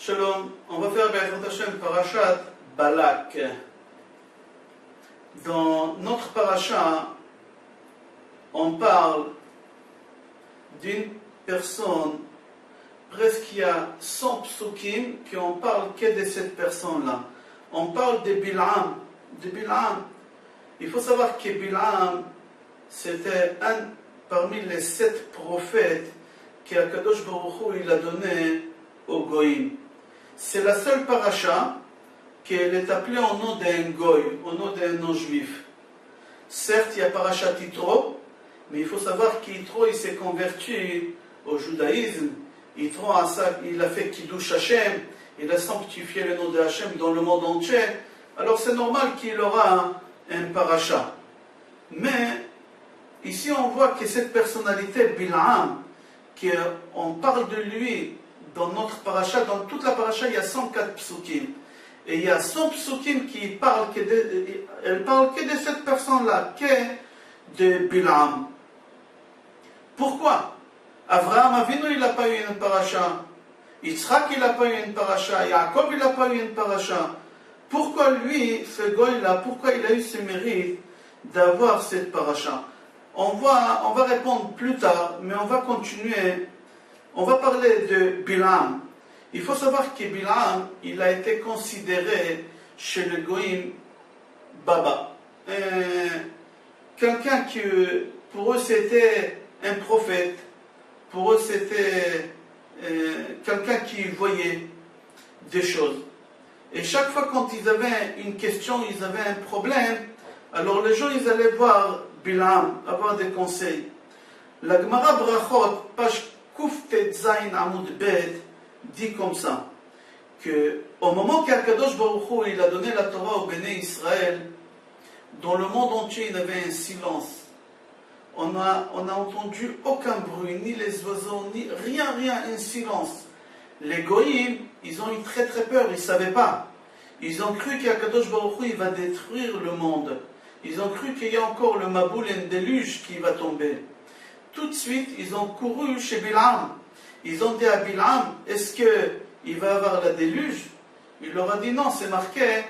Shalom, on va faire Be'ezrat Hashem Parashat Balak. Dans notre parasha, on parle d'une personne, presque il y a 100 psukim qui on parle que de cette personne-là. On parle de Bil'am. Il faut savoir que Bil'am, c'était un parmi les 7 prophètes qu'Akadosh Baruch Hu il a donné aux Goïm. C'est la seule paracha qu'elle est appelée au nom d'un Goï, au nom d'un non-juif. Certes, il y a parachat Yitro, mais il faut savoir qu'Yitro il s'est converti au judaïsme. Yitro, il a fait Kiddush Hashem, il a sanctifié le nom de Hashem dans le monde entier. Alors c'est normal qu'il aura un parachat. Mais ici on voit que cette personnalité, Bil'am, qu'on parle de lui dans notre paracha, dans toute la paracha, il y a 104 psukim. Et il y a 100 psukim qui parlent que de cette personne-là, que de Bil'am. Pourquoi? Avraham Avinu, il n'a pas eu une paracha. Yitzhak, il n'a pas eu une paracha. Yaakov, il n'a pas eu une paracha. Pourquoi lui, ce goy-là, pourquoi il a eu ce mérite d'avoir cette paracha? On va répondre plus tard, mais on va continuer. On va parler de Bil'am. Il faut savoir que Bil'am, il a été considéré chez le Goïm Baba. Quelqu'un qui, pour eux, c'était un prophète. Pour eux, c'était quelqu'un qui voyait des choses. Et chaque fois quand ils avaient une question, ils avaient un problème, alors les gens, ils allaient voir Bil'am, avoir des conseils. La Gemara Brachot, page Kuftet Zain Amud Bet, dit comme ça, que au moment qu'Akadosh Baruch Hu il a donné la Torah au Béné Israël, dans le monde entier il y avait un silence. On n'a entendu aucun bruit, ni les oiseaux, ni rien, un silence. Les Goïm, ils ont eu très peur, ils ne savaient pas. Ils ont cru qu'Akadosh Baruch Hu il va détruire le monde. Ils ont cru qu'il y a encore le Maboul et le déluge qui va tomber. Tout de suite, ils ont couru chez Bil'am. Ils ont dit à Bil'am, est-ce qu'il va y avoir le déluge? Il leur a dit non, c'est marqué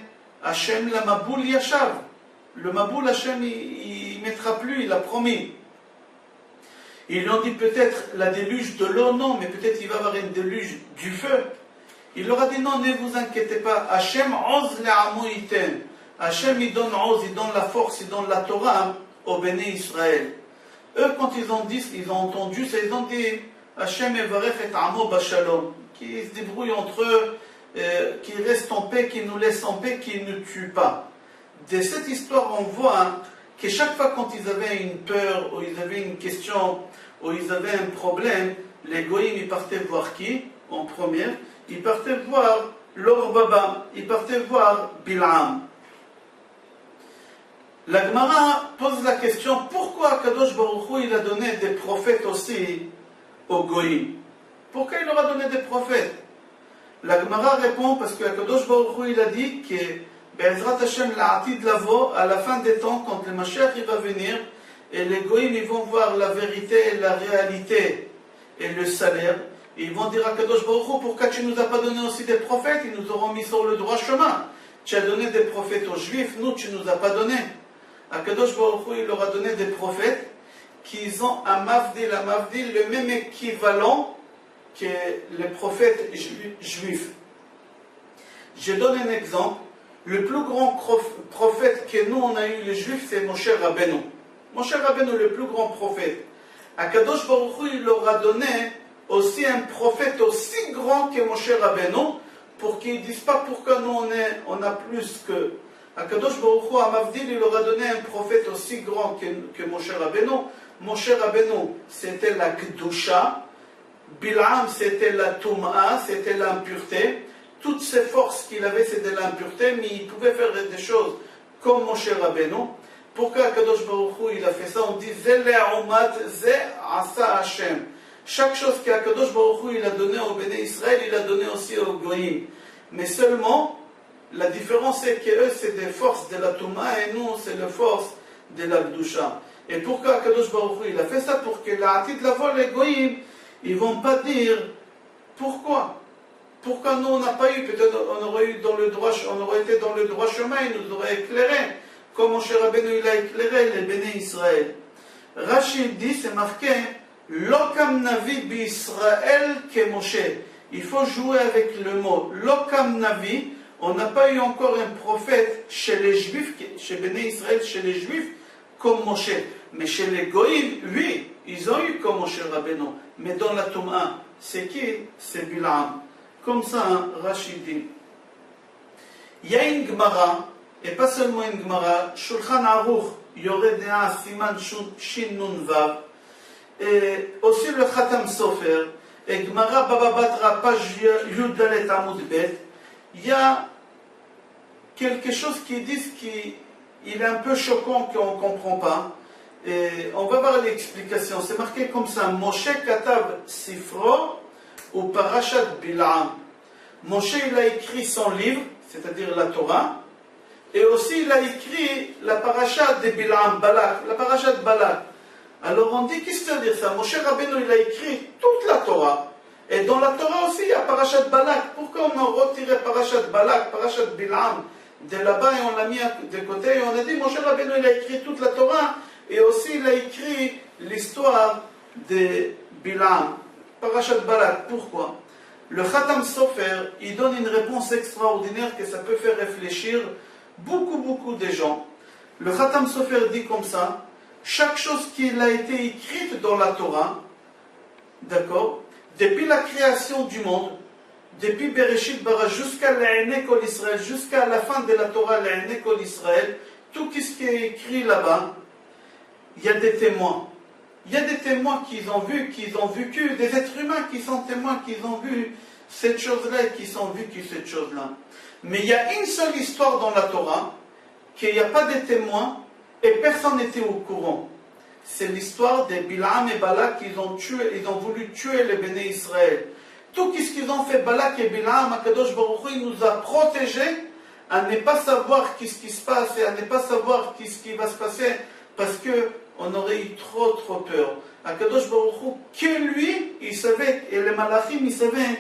Hachem la Maboul Yashav. Le Maboul, Hachem, il ne mettra plus, il a promis. Ils lui ont dit peut-être la déluge de l'eau, non, mais peut-être il va y avoir une déluge du feu. Il leur a dit non, ne vous inquiétez pas, Hachem oz le'amo iten. Hachem, il donne oz, il donne la force, il donne la Torah au Béné Israël. Eux, quand ils ont entendu ça, ils ont dit Hachem evarech et amo bashalom, qui se débrouillent entre eux, qui restent en paix, qui nous laissent en paix, qui ne tuent pas. De cette histoire, on voit que chaque fois quand ils avaient une peur, ou ils avaient une question, ou ils avaient un problème, les goïms, ils partaient voir qui? En première, ils partaient voir leur baba, ils partaient voir Bil'am. La Gemara pose la question, pourquoi Kadosh Baruch Hu il a donné des prophètes aussi aux Goïm? Pourquoi il leur a donné des prophètes? La Gemara répond parce que Kadosh Baruch Hu il a dit que Be'ezrat Hashem la'atid lavo, à la fin des temps, quand le Mashiach il va venir, et les Goïm ils vont voir la vérité, la réalité et le salaire, et ils vont dire à Kadosh Baruch Hu, pourquoi tu nous as pas donné aussi des prophètes? Ils nous auront mis sur le droit chemin. Tu as donné des prophètes aux Juifs, nous tu nous as pas donné. Akadosh Baruch Hu il leur a donné des prophètes qui ont un mavdil, le même équivalent que les prophètes juifs. Je donne un exemple. Le plus grand prophète que nous on a eu les juifs, c'est Moshe Rabbeinu. Moshe Rabbeinu, le plus grand prophète. Akadosh Baruch Hu il leur a donné aussi un prophète aussi grand que Moshe Rabbeinu, pour qu'ils ne disent pas pourquoi nous on a plus que Akadosh Baruch Hu, à Mavdil, il leur a donné un prophète aussi grand que Moshe Rabbeinu. Moshe Rabbeinu, c'était la Kedusha. Bil'am, c'était la Tum'a, c'était l'impureté. Toutes ces forces qu'il avait, c'était l'impureté, mais il pouvait faire des choses comme Moshe Rabbeinu. Pourquoi Akadosh Baruch Hu, il a fait ça? On dit, Ze le'omat, ze asa Hashem. Chaque chose qu'Akadosh Baruch Hu, il a donné au Béné Israël, il a donné aussi au Goïm. Mais seulement, la différence c'est que eux c'est des forces de la Touma et nous c'est les forces de la Gdusha. Et pourquoi Kadosh Baruch Hu il a fait ça? Pour que la Atid la vol les Goïm, ils ne vont pas dire pourquoi. Pourquoi nous on n'a pas eu? Peut-être on aurait été dans le droit chemin, il nous aurait éclairé, comme Moshe Rabbeinu il a éclairé les béné Israël. Rashi dit, c'est marqué, Lokam Navi Israël ke Moshe. Il faut jouer avec le mot. Lokam Navi, on n'a pas eu encore un prophète chez les Juifs, chez béné Israël, chez les Juifs, comme Moshe. Mais chez les Goïm, oui, ils ont eu comme Moshe Rabbeinu. Mais dans la Touma, c'est qui? C'est Bilam. Comme ça, hein, Rachid dit. Il y a une Gemara, et pas seulement une Gemara, Shulchan Aruch, Yoredea Siman Shin Nun Vav, et aussi le Khatam Sofer, et Gemara Baba Batra, page Yudalet Amud Bet, il y a quelque chose qui dit qu'il est un peu choquant, qu'on ne comprend pas. Et on va voir l'explication. C'est marqué comme ça, Moshe Katav Sifro, ou Parashat Bilam. Moshe il a écrit son livre, c'est-à-dire la Torah, et aussi il a écrit la Parashat de Bilam, Balak, la Parashat Balak. Alors on dit, qu'est-ce que ça veut dire ça? Moshe Rabbeinu il a écrit toute la Torah, et dans la Torah aussi il y a Parashat Balak. Pourquoi on a retiré Parashat Balak, Parashat Bilam de là-bas et on l'a mis de côté, et on a dit, Moshe Rabbeinu il a écrit toute la Torah, et aussi il a écrit l'histoire de Bilam. Parashat Balak, pourquoi? Le Khatam Sofer, il donne une réponse extraordinaire que ça peut faire réfléchir beaucoup de gens. Le Khatam Sofer dit comme ça, chaque chose qui a été écrite dans la Torah, d'accord, depuis la création du monde, depuis Bereshit Bara jusqu'à l'Aïné Kol Israël, jusqu'à la fin de la Torah, l'Aïné Kol Israël, tout ce qui est écrit là-bas, il y a des témoins. Il y a des témoins qui ont vu, qui ont vécu, des êtres humains qui sont témoins, qui ont vu cette chose-là et qui ont vécu cette chose-là. Mais il y a une seule histoire dans la Torah, qu'il n'y a pas de témoins et personne n'était au courant. C'est l'histoire de Bilam et Balak qui ils ont voulu tuer les béné Israël. Tout ce qu'ils ont fait, Balak et Bilam, Akadosh Baruch Hu, il nous a protégés à ne pas savoir ce qui se passe et à ne pas savoir ce qui va se passer parce que on aurait eu trop peur. Akadosh Baruch Hu, que lui, il savait, et les malachim, ils savaient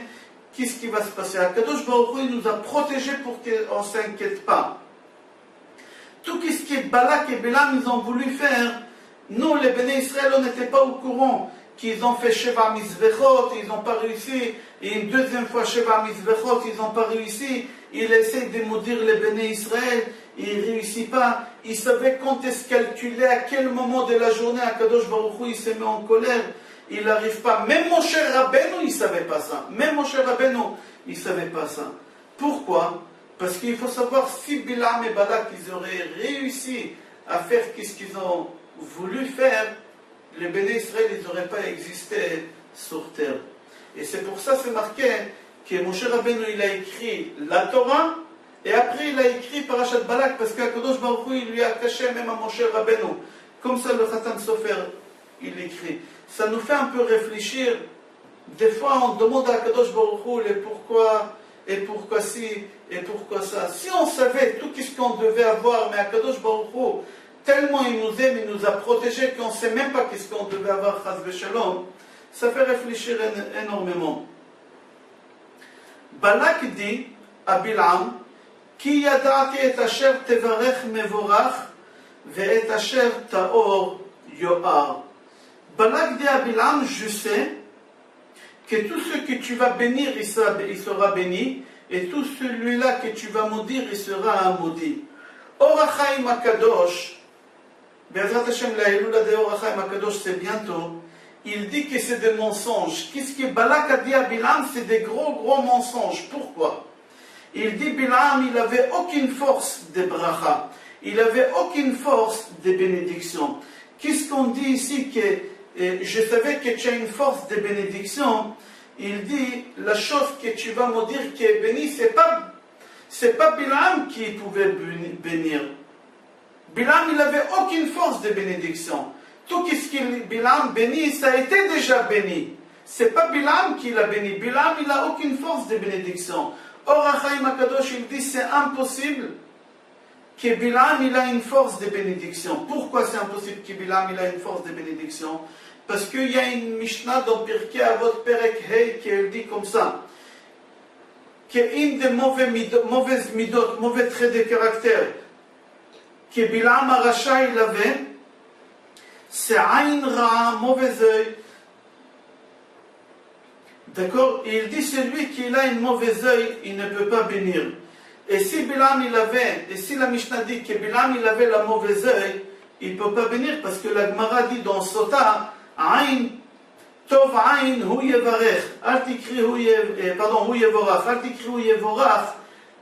qu'est-ce qui va se passer. Akadosh Baruch Hu, il nous a protégés pour qu'on ne s'inquiète pas. Tout ce qui est Balak et Bilam, ils ont voulu faire, nous, les béné Israël, on n'était pas au courant qu'ils ont fait Sheva Mizvechot, ils n'ont pas réussi, et une deuxième fois Sheva Mizvechot, ils n'ont pas réussi, il essaie de maudire les béné Israël, il ne réussit pas, il savait quand est-ce calculer, à quel moment de la journée, Akadosh Baruch Hu, il se met en colère, il n'arrive pas, même Moshe Rabbeinu, il ne savait pas ça, même Moshe Rabbeinu, il ne savait pas ça. Pourquoi? Parce qu'il faut savoir, si Bilam et Balak, ils auraient réussi à faire ce qu'ils ont voulu faire, les béné Israël, ils n'auraient pas existé sur terre. Et c'est pour ça, c'est marqué que Moshe Rabbeinu, il a écrit la Torah, et après il a écrit Parashat Balak, parce qu'Akadosh Baruch Hu, il lui a caché même à Moshe Rabbeinu. Comme ça, le Khatam Sofer, il écrit. Ça nous fait un peu réfléchir. Des fois, on demande à Akadosh Baruch Hu les pourquoi, et pourquoi ci, et pourquoi ça. Si on savait tout ce qu'on devait avoir, mais Akadosh Baruch Hu, tellement il nous aime, il nous a protégés qu'on ne sait même pas ce qu'on devait avoir, Chas v'Shalom, ça fait réfléchir énormément. Balak dit à Bilam, Ki yadati et asher tevarech mevorach, ve'et asher taor yoar. Balak dit à Bilam, je sais que tout ce que tu vas bénir, il sera béni, et tout celui-là que tu vas maudire, il sera maudit. Or HaChaim HaKadosh, Be'ezrat Hashem, la Elula de Or HaChaim HaKadosh, c'est bientôt, il dit que c'est des mensonges. Qu'est-ce que Balak a dit à Bilam? C'est des gros mensonges. Pourquoi? Il dit Bilam, il n'avait aucune force de bracha. Il n'avait aucune force de bénédiction. Qu'est-ce qu'on dit ici que je savais que tu as une force de bénédiction? Il dit, la chose que tu vas me dire qui est bénie, c'est pas Bilam qui pouvait bénir. Bilam, il n'avait aucune force de bénédiction. Tout ce que Bilam bénit, ça a été déjà béni. C'est pas Bilam qui l'a béni. Bilam, il n'a aucune force de bénédiction. Or, HaChaim HaKadosh, il dit, c'est impossible que Bilam, il a une force de bénédiction. Pourquoi c'est impossible que Bilam, il a une force de bénédiction? Parce qu'il y a une Mishnah dans Pirkei Avot Perek Hei qui dit comme ça. qu'une des mauvaises midot, mauvais traits de caractère que Bilam Aracha il avait, c'est Aïn Ra, mauvais œil. D'accord? Il dit celui qui a un mauvais œil, il ne peut pas bénir. Et si Bilam il avait, et si la Mishnah dit que Bilam il avait la mauvaise œil, il ne peut pas bénir parce que la Gemara dit dans Sota, Aïn, Tov Aïn, Hu Yevarech, Al Tikri Hu Yevorach, Al Tikri Hu Yevorach,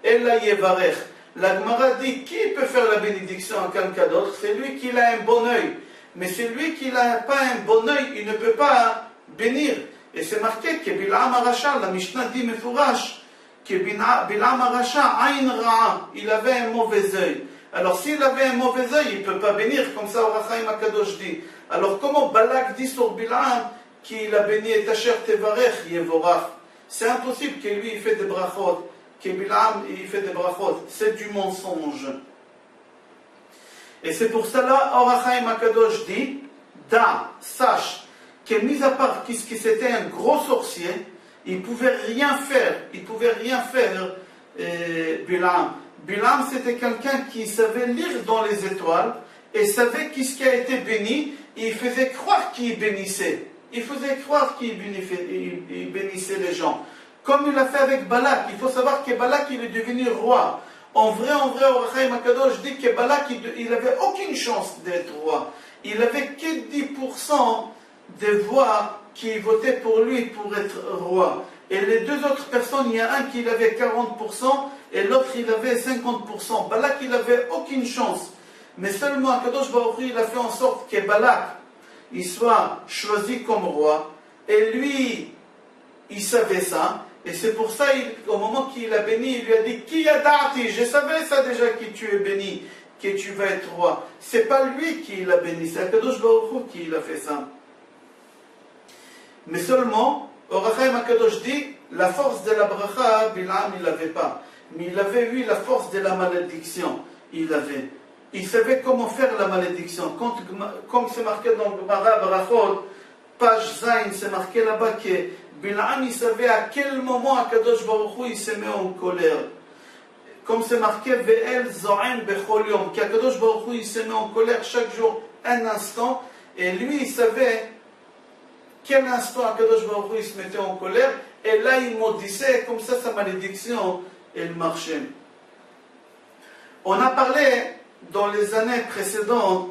Ella Yevarech. La Gemara dit qui peut faire la bénédiction en quelqu'un d'autre? C'est lui qui a un bon œil. Mais celui qui n'a pas un bon œil, il ne peut pas bénir. Et c'est marqué que Bilam Aracha, la Mishnah dit Mefourash, que Bilam Aracha, Aïn Ra'a, il avait un mauvais œil. Alors s'il avait un mauvais œil, il ne peut pas bénir, comme ça Or HaChaim HaKadosh dit. Alors comment Balak dit sur Bilam qu'il a béni et Asher Tevarech Yevorach? C'est impossible que lui il fait des brachot, que Bilam il fait des brachot. C'est du mensonge. Et c'est pour cela Or HaChaim HaKadosh dit, Da, sache, que mis à part que c'était un gros sorcier, il ne pouvait rien faire, Bilam. Bilam c'était quelqu'un qui savait lire dans les étoiles et savait qu'est-ce qui a été béni, et il faisait croire qu'il bénissait. Il faisait croire qu'il bénissait les gens. Comme il l'a fait avec Balak. Il faut savoir que Balak il est devenu roi. En vrai, Or HaChaim HaKadosh dit que Balak il n'avait aucune chance d'être roi. Il n'avait que 10% des voix qui votaient pour lui pour être roi. Et les deux autres personnes, il y a un qui avait 40% et l'autre il avait 50%. Balak il n'avait aucune chance. Mais seulement Kadosh Baruch Hu, il a fait en sorte que Balak il soit choisi comme roi. Et lui, il savait ça. Et c'est pour ça, au moment qu'il a béni, il lui a dit Ki yadati, je savais ça déjà que tu es béni, que tu vas être roi. C'est pas lui qui l'a béni, c'est Kadosh Baruch Hu qui l'a fait ça. Mais seulement, Or HaChaim HaKadosh dit, la force de la bracha, Bilam il n'avait pas. Mais il avait eu la force de la malédiction. Il savait comment faire la malédiction. Comme c'est marqué dans le Gemara Brachot, page 5, c'est marqué là-bas que Bilam il savait à quel moment HaKadosh Baruch Hu il se met en colère. Comme c'est marqué, Ve'el zo'en bechol yom, qu'HaKadosh Baruch Hu il se met en colère chaque jour, un instant, et lui il savait quel instant HaKadosh Baruch Hu il se mettait en colère, et là il maudissait, comme ça sa malédiction, elle marchait. On a parlé dans les années précédentes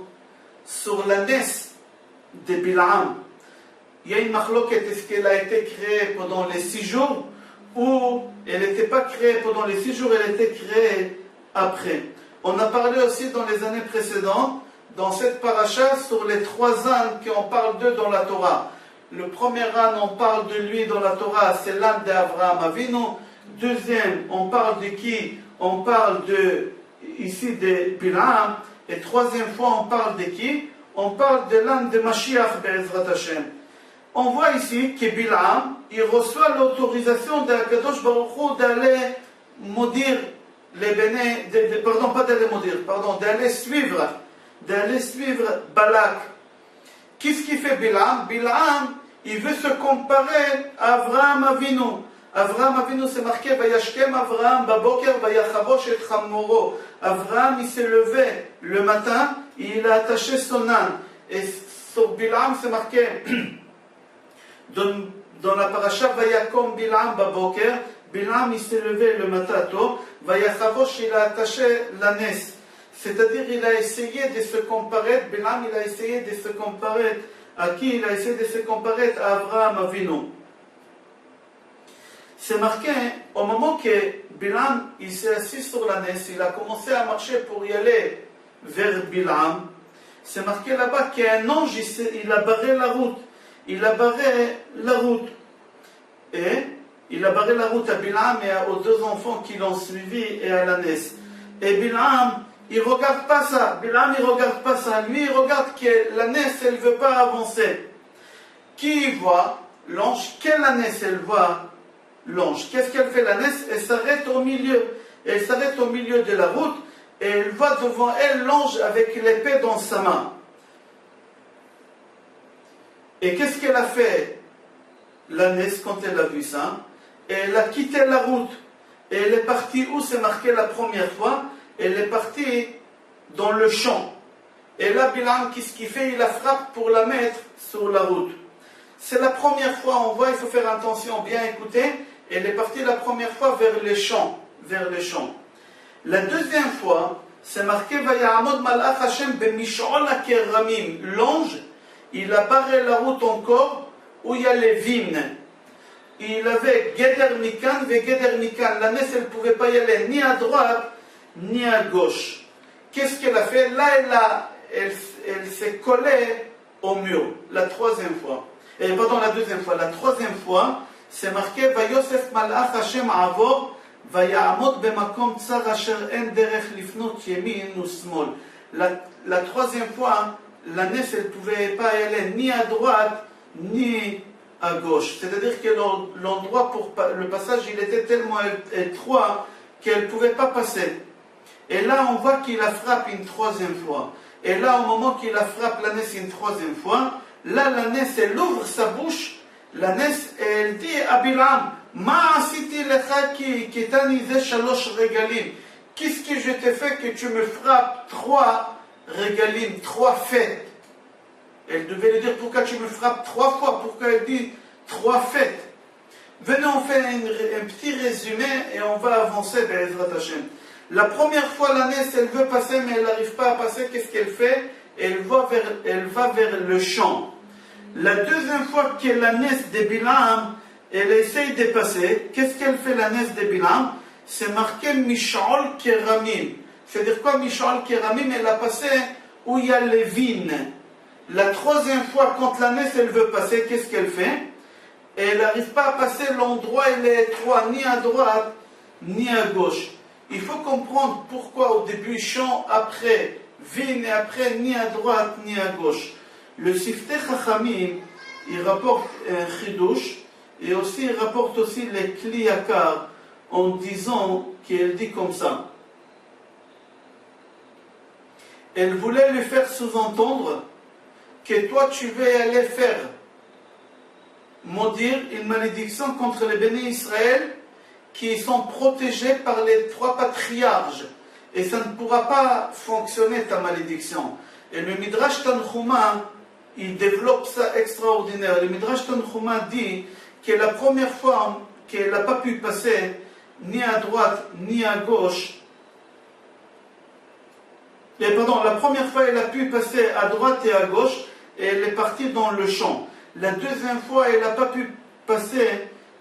sur la naisse de Bilam. Il y a une marloquette, est-ce qu'elle a été créée pendant les 6 jours ou elle n'était pas créée pendant les 6 jours, elle était créée après. On a parlé aussi dans les années précédentes, dans cette paracha, sur les 3 ânes qu'on parle d'eux dans la Torah. Le premier âne, on parle de lui dans la Torah, c'est l'âne d'Abraham Avinu. Deuxième, on parle de qui? On parle ici de Bilam. Et troisième fois, on parle de qui? On parle de l'âne de Mashiach Be'ezrat Hashem. On voit ici que Bilam, il reçoit l'autorisation d'Akadosh Baruch Hu d'aller maudire les béné, d'aller suivre Balak. Qu'est-ce qu'il fait Bilam? Bilam, il veut se comparer à Avraham Avinu. Avraham Avinu, c'est marqué Vayashkem Avraham Baboker Vayachavosh et Chamoro. Avraham, il s'est levé le matin, il a attaché son âne. Et sur Bilam, c'est marqué dans la paracha Vayakom Bilam Baboker. Bilam, il s'est levé le matin tôt. Vayachavosh, il a attaché l'ânesse. C'est-à-dire, il a essayé de se comparer, Bilam, il a essayé de se comparer à qui? Il a essayé de se comparer à Avraham Avinu. C'est marqué, au moment que Bilam, il s'est assis sur l'ânesse, il a commencé à marcher pour y aller vers Bilam. C'est marqué là-bas qu'un ange, il a barré la route. Il a barré la route. Et il a barré la route à Bilam et aux 2 enfants qui l'ont suivi et à l'ânesse. Et Bilam, il ne regarde pas ça. Bilam, il ne regarde pas ça. Lui, il regarde que l'ânesse, elle ne veut pas avancer. Qui voit? L'ange. Quelle ânesse elle voit? L'ange. Qu'est-ce qu'elle fait? L'ânesse, elle s'arrête au milieu. Elle s'arrête au milieu de la route et elle voit devant elle l'ange avec l'épée dans sa main. Et qu'est-ce qu'elle a fait? L'ânesse, quand elle a vu ça, elle a quitté la route. et elle est partie où c'est marqué la première fois? Elle est partie dans le champ. Et là, Bilam, qu'est-ce qu'il fait? Il la frappe pour la mettre sur la route. C'est la première fois, on voit, il faut faire attention, bien écouter. Elle est partie la première fois vers les champs. La deuxième fois, c'est marqué Vaya'amod malach Hashem b'mish'ol ha'keramim. L'ange, il a barré la route encore où il y a les vignes. Il avait Geder Mikan ve Geder Mikan. La Ness, elle ne pouvait pas y aller ni à droite ni à gauche. Qu'est-ce qu'elle a fait? Là, elle s'est collée au mur, la troisième fois. Pardon, la deuxième fois. La troisième fois, c'est marqué Vayosef malach Hashem avor Vaya'amod b'makom tsar asher en derech lifnot yemin ou smol. La troisième fois, la Ness, elle ne pouvait pas y aller ni à droite ni à gauche. C'est-à-dire que l'endroit pour le passage, il était tellement étroit qu'elle ne pouvait pas passer. Et là, on voit qu'il la frappe une troisième fois. Et là, au moment qu'il la frappe, la Ness, une troisième fois, là, la Ness, elle ouvre sa bouche. La Ness, elle dit à Bilam, Ma asiti lecha ki tani ze shalosh regalim. Qu'est-ce que je t'ai fait que tu me frappes 3 regalim, 3 fêtes? Elle devait lui dire, pourquoi tu me frappes 3 fois? Pourquoi elle dit 3 fêtes? Venez, on fait un petit résumé et on va avancer vers Ezrat Hashem. La première fois, la Ness, elle veut passer, mais elle n'arrive pas à passer. Qu'est-ce qu'elle fait? Elle va vers le champ. La deuxième fois que la Ness de Bilam, elle essaye de passer, qu'est-ce qu'elle fait, la Ness de Bilam? C'est marqué Mish'ol Keramim. C'est-à-dire quoi, Mish'ol Keramim? Elle a passé où il y a les vignes. La troisième fois, quand la Ness, elle veut passer, qu'est-ce qu'elle fait? Elle n'arrive pas à passer, l'endroit, il est étroit, ni à droite, ni à gauche. Il faut comprendre pourquoi au début champ, après vigne, et après ni à droite, ni à gauche. Le Siftei Chachamim, il rapporte un chidouche, et aussi il rapporte aussi les Kli Yakar, en disant qu'elle dit comme ça. Elle voulait lui faire sous-entendre que toi tu vas aller faire maudire une malédiction contre les bénis Israël qui sont protégés par les 3 patriarches. Et ça ne pourra pas fonctionner ta malédiction. Et le Midrash Tanchuma, il développe ça extraordinaire. Le Midrash Tanchuma dit que la première fois qu'elle n'a pas pu passer ni à droite ni à gauche, la première fois elle a pu passer à droite et à gauche, et elle est partie dans le champ. La deuxième fois, elle n'a pas pu passer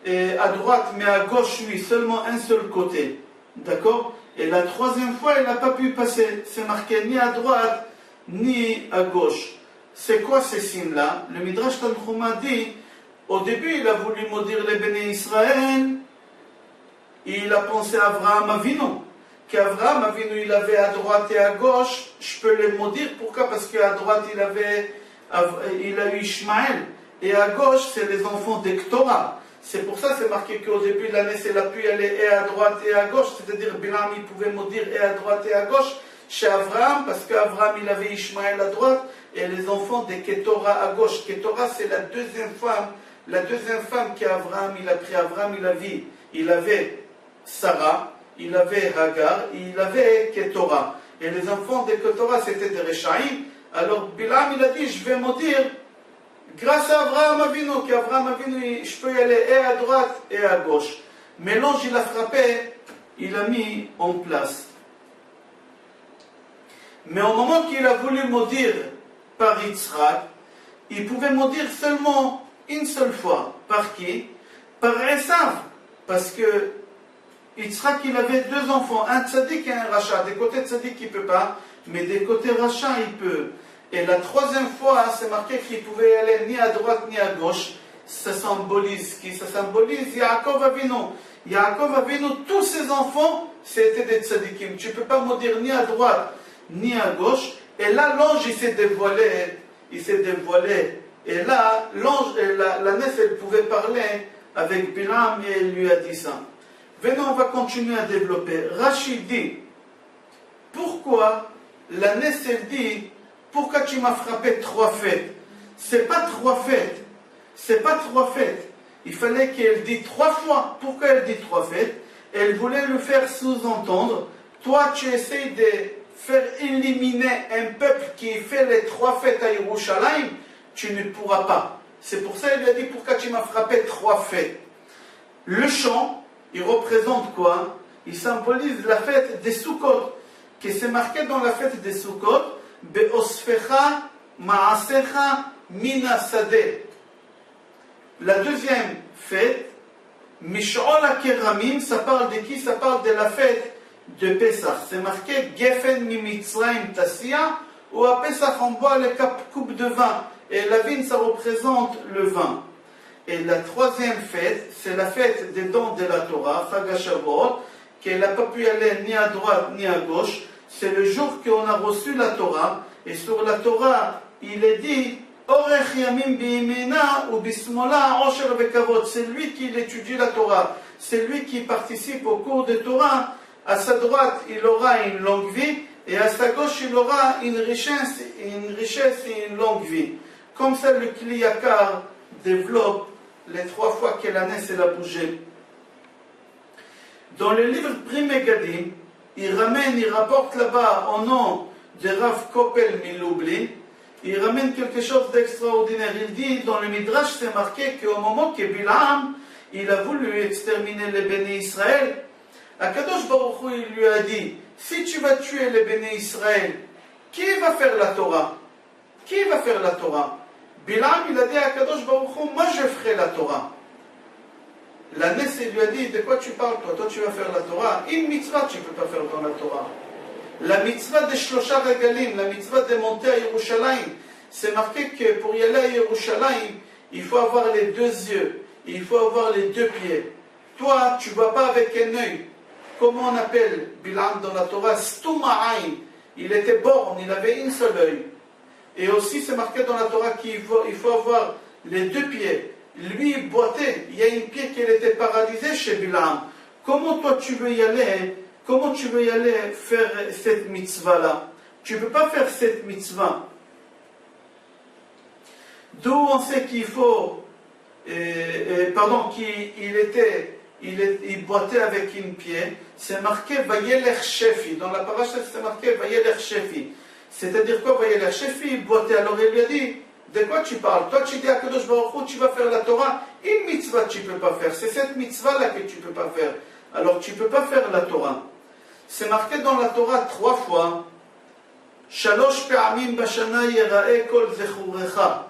à droite, mais à gauche, oui, seulement un seul côté. D'accord? Et la troisième fois, elle n'a pas pu passer. C'est marqué ni à droite, ni à gauche. C'est quoi ces signes-là? Le Midrash Tanchuma dit, au début, il a voulu maudire les bénis Israël. Il a pensé à Avraham Avinu. Qu'Avraham Avinu, il avait à droite et à gauche. Je peux les maudire. Pourquoi? Parce qu'à droite, il a eu Ishmaël. Et à gauche, c'est les enfants d'Ektora. C'est pour ça, c'est marqué qu'au début de l'année, elle a pu aller et à droite et à gauche. C'est-à-dire, Bilam, il pouvait maudire et à droite et à gauche chez Avraham, parce qu'Avraham, il avait Ishmaël à droite et les enfants de Ketora à gauche. Ketora, c'est la deuxième femme qu'Avraham, il a pris. Avraham, il avait Sarah, il avait Hagar, il avait Ketora. Et les enfants de Ketora, c'était des Rechaïm. Alors, Bilam, il a dit, je vais maudire grâce à Avraham Avinu, qu'Avraham Avinu, je peux y aller et à droite et à gauche. Mais l'ange, il a frappé, il a mis en place. Mais au moment qu'il a voulu maudire par Yitzhak, il pouvait maudire seulement une seule fois. Par qui? Par Esav. Parce que Yitzhak, il avait 2 enfants, un tzaddik et un rachat. Des côtés tzaddik, il ne peut pas, mais des côtés rachat, il peut. Et la troisième fois, c'est marqué qu'il pouvait aller ni à droite ni à gauche. Ça symbolise qui? Ça symbolise Yaakov Avinu. Yaakov Avinu, tous ses enfants, c'était des tzadikim. Tu ne peux pas maudire ni à droite ni à gauche. Et là, l'ange, il s'est dévoilé. Et là, l'ange, la Ness, elle pouvait parler avec Bilam et elle lui a dit ça. Venez, on va continuer à développer. Rachid dit, pourquoi la Ness, elle dit, pourquoi tu m'as frappé 3 fêtes? C'est pas 3 fêtes. Il fallait qu'elle dise 3 fois. Pourquoi elle dit 3 fêtes? Elle voulait le faire sous-entendre. Toi, tu essayes de faire éliminer un peuple qui fait les 3 fêtes à Yerushalayim, tu ne pourras pas. C'est pour ça qu'il a dit, pourquoi tu m'as frappé 3 fêtes? Le chant, il représente quoi? Il symbolise la fête des Sukkot, qui s'est marqué dans la fête des Sukkot, Be'osfecha ma'asecha mina sadeh. La deuxième fête, Mish'ol HaKeramim, ça parle de qui? Ça parle de la fête de Pessah. C'est marqué Gefen mimitzraim tassia, ou à Pessah on boit les coupe de vin. Et la vigne, ça représente le vin. Et la troisième fête, c'est la fête des dons de la Torah, Chag HaShavuot, qu'elle n'a pas pu aller ni à droite ni à gauche. C'est le jour qu'on a reçu la Torah. Et sur la Torah, il est dit Orech Yamim B'Yemina ou Bismola Osher Vekavod. C'est lui qui étudie la Torah. C'est lui qui participe au cours de Torah. À sa droite, il aura une longue vie. Et à sa gauche, il aura une richesse et une longue vie. Comme ça, le Kli Yakar développe les 3 fois que l'année s'est a bougé. Dans le livre Pri Megadim, il rapporte là-bas au nom de Rav Koppel Milublin, il ramène quelque chose d'extraordinaire. Il dit, dans le Midrash, c'est marqué qu'au moment que Bilam, il a voulu exterminer les bénis Israël, Akadosh Baruch Hu, il lui a dit, si tu vas tuer les bénis Israël, qui va faire la Torah? Qui va faire la Torah? Bilam, il a dit à Akadosh Baruch Hu, moi je ferai la Torah. La Ness, il lui a dit, de quoi tu parles toi? Toi tu vas faire la Torah. Une mitzvah tu ne peux pas faire dans la Torah. La mitzvah de Shlosha Regalim, la mitzvah de monter à Yerushalayim, c'est marqué que pour y aller à Yerushalayim, il faut avoir les 2 yeux, il faut avoir les 2 pieds. Toi, tu ne vois pas avec un œil. Comment on appelle Bilam dans la Torah? Stuma'ain. Il était borgne, il avait une seule œil. Et aussi, c'est marqué dans la Torah qu'il faut avoir les 2 pieds. Lui, il boitait. Il y a une pied qui était paralysée chez Bilam. Comment toi, tu veux y aller? Comment tu veux y aller faire cette mitzvah-là? Tu ne peux pas faire cette mitzvah. D'où on sait qu'il faut... qu'il boitait avec une pied. C'est marqué Vayelech Shefi. Dans la paracha, c'est marqué Vayelech Shefi. C'est-à-dire quoi, Vayelech Shefi? Il boitait. Alors il lui a dit, de quoi tu parles? Toi, tu dis à Kadosh Baruch Hu, tu vas faire la Torah. Une mitzvah, tu ne peux pas faire. C'est cette mitzvah-là que tu ne peux pas faire. Alors tu ne peux pas faire la Torah. C'est marqué dans la Torah 3 fois. Shalosh pe'amim bashana yera'e kol zechurecha.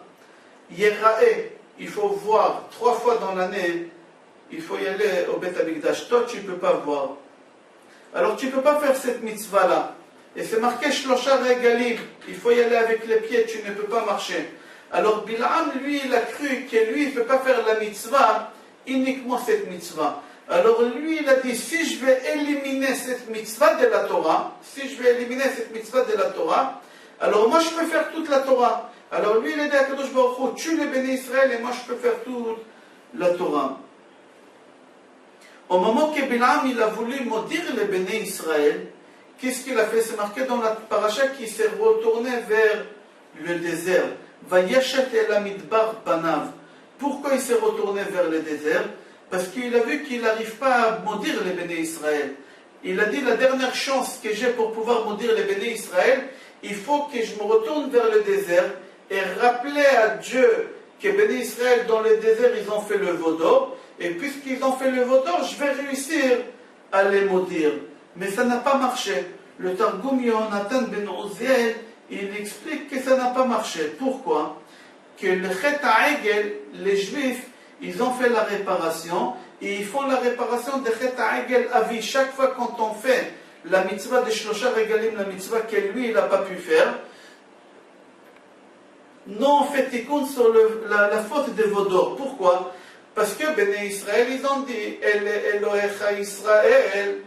Yera'e, il faut voir 3 fois dans l'année. Il faut y aller au Beth Amikdash. Toi, tu ne peux pas voir. Alors tu ne peux pas faire cette mitzvah-là. Et c'est marqué Shlosha Regalim. Il faut y aller avec les pieds, tu ne peux pas marcher. Alors Bilam, lui, il a cru que lui, il ne peut pas faire la mitzvah, uniquement cette mitzvah. Alors lui, il a dit, si je vais éliminer cette mitzvah de la Torah, alors moi, je peux faire toute la Torah. Alors lui, il a dit à Kadosh Baruch Hu, tue les bénis Israël, et moi, je peux faire toute la Torah. Au moment que Bilam, il a voulu maudire les bénis Israël, qu'est-ce qu'il a fait? C'est marqué dans la paracha qu'il s'est retourné vers le désert. Vayeshet el amidbar panav. Pourquoi il s'est retourné vers le désert? Parce qu'il a vu qu'il n'arrive pas à maudire les bénis Israël. Il a dit, la dernière chance que j'ai pour pouvoir maudire les bénis Israël, il faut que je me retourne vers le désert et rappeler à Dieu que bénis Israël, dans le désert, ils ont fait le vaudor. Et puisqu'ils ont fait le vaudor, je vais réussir à les maudire. Mais ça n'a pas marché. Le Targum Yonatan ben Uziel, il explique que ça n'a pas marché. Pourquoi? Que le Chet HaEgel, les Juifs, ils ont fait la réparation, et ils font la réparation de Chet HaEgel à vie. Chaque fois quand on fait la mitzvah de Shlosha Regalim, la mitzvah que lui, il n'a pas pu faire, non, on fait tikkun sur la faute de Vaudor. Pourquoi? Parce que Béné Israël, ils ont dit Elohecha Israël.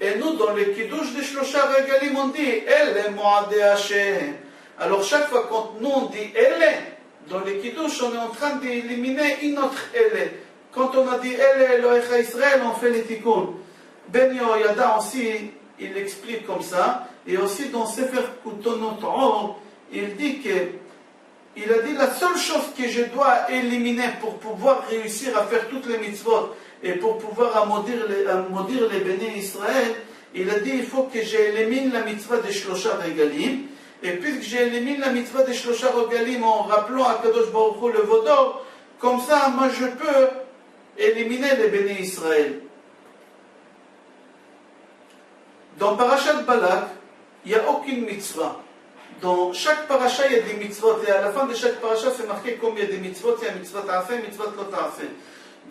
Et nous, dans les Kiddush de Shlosha Regalim, on dit Elle Moadé Hashem. Alors, chaque fois quand nous on dit Elle, dans les Kiddush, on est en train d'éliminer une autre Elle. Quand on a dit Elle Elohecha Israël, on fait les tikkun. Ben Yehoyada aussi, il explique comme ça. Et aussi dans Sefer Kutonot Or, il dit que il a dit la seule chose que je dois éliminer pour pouvoir réussir à faire toutes les mitzvot et pour pouvoir maudire les bénis Israël, il a dit il faut que j'élimine la mitzvah des Shlosha Regalim. Et puisque j'élimine la mitzvah des Shlosha Regalim en rappelant à Kadosh Baruch Hu le Vaudor, comme ça, moi je peux éliminer les bénis Israël. Dans Parashat Balak, il n'y a aucune mitzvah. Dans chaque parasha, il y a des mitzvot. Et à la fin de chaque parasha, c'est marqué combien il y a des mitzvot. Il y a mitzvot ta'afeh, mitzvot lo ta'afeh.